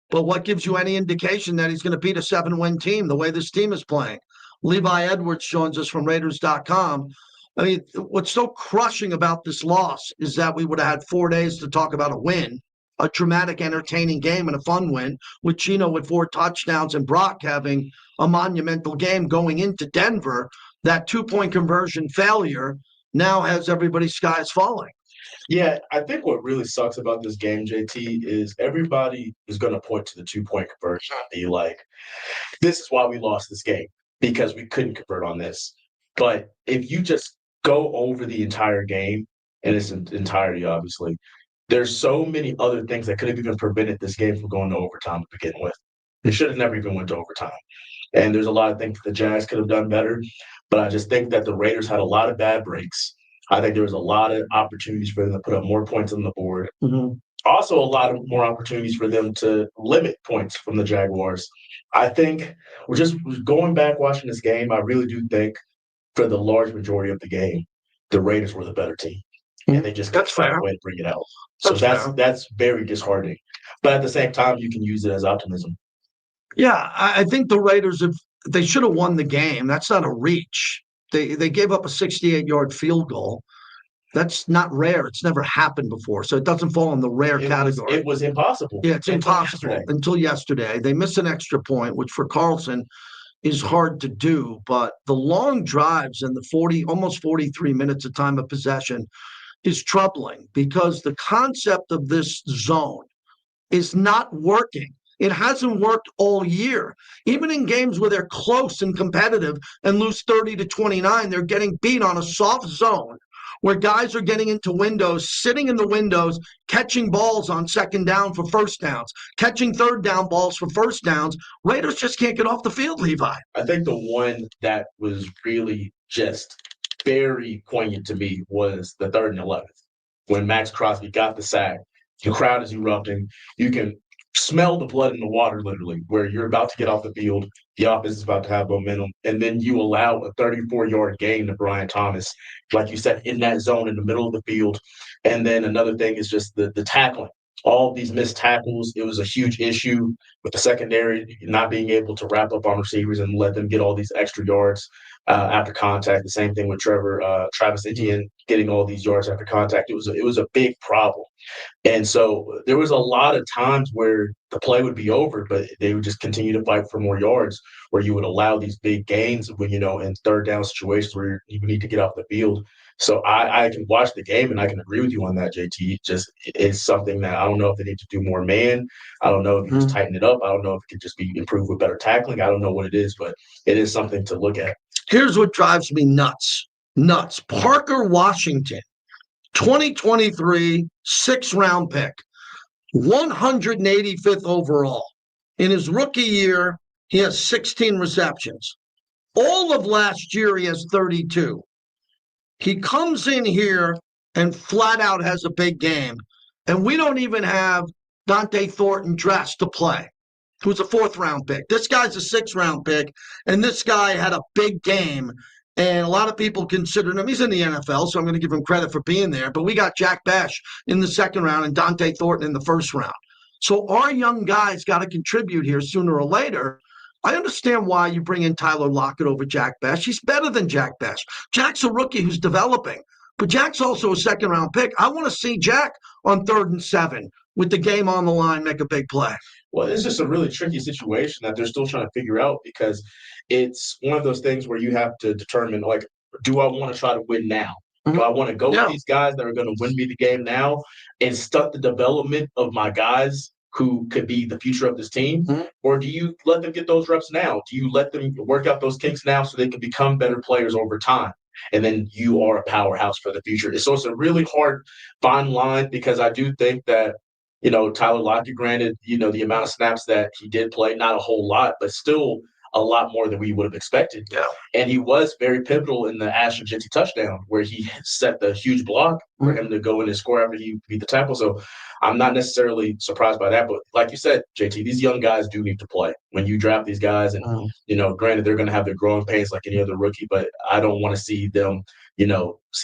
But what gives you any indication that he's going to beat a 7-win team the way this team is playing? Levi Edwards joins us from Raiders.com. I mean, what's so crushing about this loss is that we would have had 4 days to talk about a win, a dramatic, entertaining game, and a fun win, with Gino with 4 touchdowns and Brock having a monumental game going into Denver. That 2-point conversion failure now has everybody's skies falling. Yeah, I think what really sucks about this game, JT, is everybody is going to point to the 2-point conversion and be like, this is why we lost this game, because we couldn't convert on this. But if you just go over the entire game in its entirety, obviously, there's so many other things that could have even prevented this game from going to overtime to begin with. It should have never even went to overtime. And there's a lot of things the Jags could have done better. But I just think that the Raiders had a lot of bad breaks. I think there was a lot of opportunities for them to put up more points on the board. Mm-hmm. Also, a lot of more opportunities for them to limit points from the Jaguars. I think we're just going back watching this game. I really do think for the large majority of the game, the Raiders were the better team, and they just couldn't find a way to bring it out. So that's very disheartening. But at the same time, you can use it as optimism. Yeah, I think the Raiders they should have won the game. That's not a reach. They gave up a 68-yard field goal. That's not rare. It's never happened before. So it doesn't fall in the rare category. It was impossible. Yeah, it's impossible until yesterday. They missed an extra point, which for Carlson is hard to do. But the long drives and the almost 43 minutes of time of possession is troubling because the concept of this zone is not working. It hasn't worked all year. Even in games where they're close and competitive and lose 30-29, they're getting beat on a soft zone where guys are getting into windows, sitting in the windows, catching balls on second down for first downs, catching third down balls for first downs. Raiders just can't get off the field, Levi. I think the one that was really just very poignant to me was the 3rd and 11th when Max Crosby got the sack. The crowd is erupting. You can smell the blood in the water, literally, where you're about to get off the field. The offense is about to have momentum. And then you allow a 34-yard gain to Brian Thomas, like you said, in that zone in the middle of the field. And then another thing is just the tackling. All these missed tackles, it was a huge issue with the secondary not being able to wrap up on receivers and let them get all these extra yards after contact. The same thing with Travis Etienne getting all these yards after contact. It was a big problem. And so there was a lot of times where the play would be over, but they would just continue to fight for more yards, where you would allow these big gains when, in third down situations where you need to get off the field. So I can watch the game and I can agree with you on that, JT. Just it's something that I don't know if they need to do more man. I don't know if you just tighten it up. I don't know if it could just be improved with better tackling. I don't know what it is, but it is something to look at. Here's what drives me nuts. Parker Washington, 2023 6th-round pick, 185th overall. In his rookie year, he has 16 receptions. All of last year, he has 32. He comes in here and flat out has a big game. And we don't even have Dante Thornton dressed to play, who's a 4th-round pick. This guy's a 6th-round pick, and this guy had a big game. And a lot of people consider him, he's in the NFL, so I'm going to give him credit for being there. But we got Jack Bash in the 2nd round and Dante Thornton in the 1st round. So our young guys got to contribute here sooner or later. I understand why you bring in Tyler Lockett over Jack Bash. He's better than Jack Bash. Jack's a rookie who's developing, but Jack's also a 2nd-round pick. I want to see Jack on 3rd and 7 with the game on the line make a big play. Well, it's just a really tricky situation that they're still trying to figure out because it's one of those things where you have to determine, like, do I want to try to win now? Do I want to go with these guys that are going to win me the game now and stunt the development of my guys who could be the future of this team? Or do you let them get those reps now? Do you let them work out those kinks now so they can become better players over time? And then you are a powerhouse for the future. So it's a really hard fine line because I do think that, Tyler Lockett, granted, the amount of snaps that he did play, not a whole lot, but still a lot more than we would have expected. Yeah. And he was very pivotal in the Ashton Jeanty touchdown where he set the huge block for him to go in and score after he beat the tackle. So I'm not necessarily surprised by that. But like you said, JT, these young guys do need to play. When you draft these guys and, granted, they're going to have their growing pains like any other rookie, but I don't want to see them,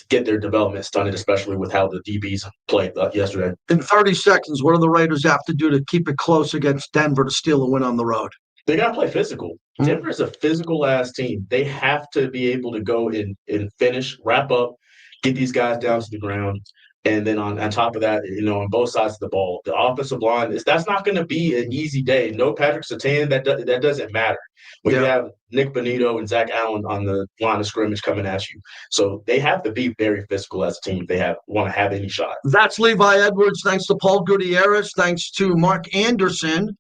get their development stunted, especially with how the DBs played yesterday. In 30 seconds, what do the Raiders have to do to keep it close against Denver to steal a win on the road? They got to play physical. Denver is a physical-ass team. They have to be able to go and finish, wrap up, get these guys down to the ground. And then on top of that, on both sides of the ball, the offensive line, that's not going to be an easy day. No Patrick Surtain, that doesn't matter. When you have Nick Bonito and Zach Allen on the line of scrimmage coming at you. So they have to be very physical as a team if they want to have any shot. That's Levi Edwards. Thanks to Paul Gutierrez. Thanks to Mark Anderson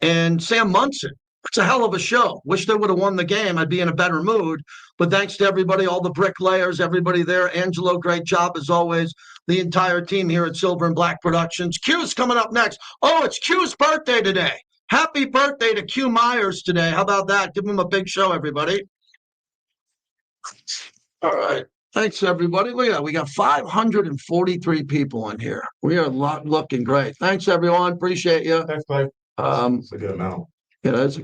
and Sam Munson. It's a hell of a show. Wish they would have won the game. I'd be in a better mood. But thanks to everybody, all the bricklayers, everybody there. Angelo, great job as always. The entire team here at Silver and Black Productions. Q's coming up next. Oh, it's Q's birthday today. Happy birthday to Q Myers today. How about that? Give him a big show, everybody. All right. Thanks, everybody. Look at that. We got 543 people in here. We are looking great. Thanks, everyone. Appreciate you. Thanks, Mike. That's a good amount. Yeah, that's a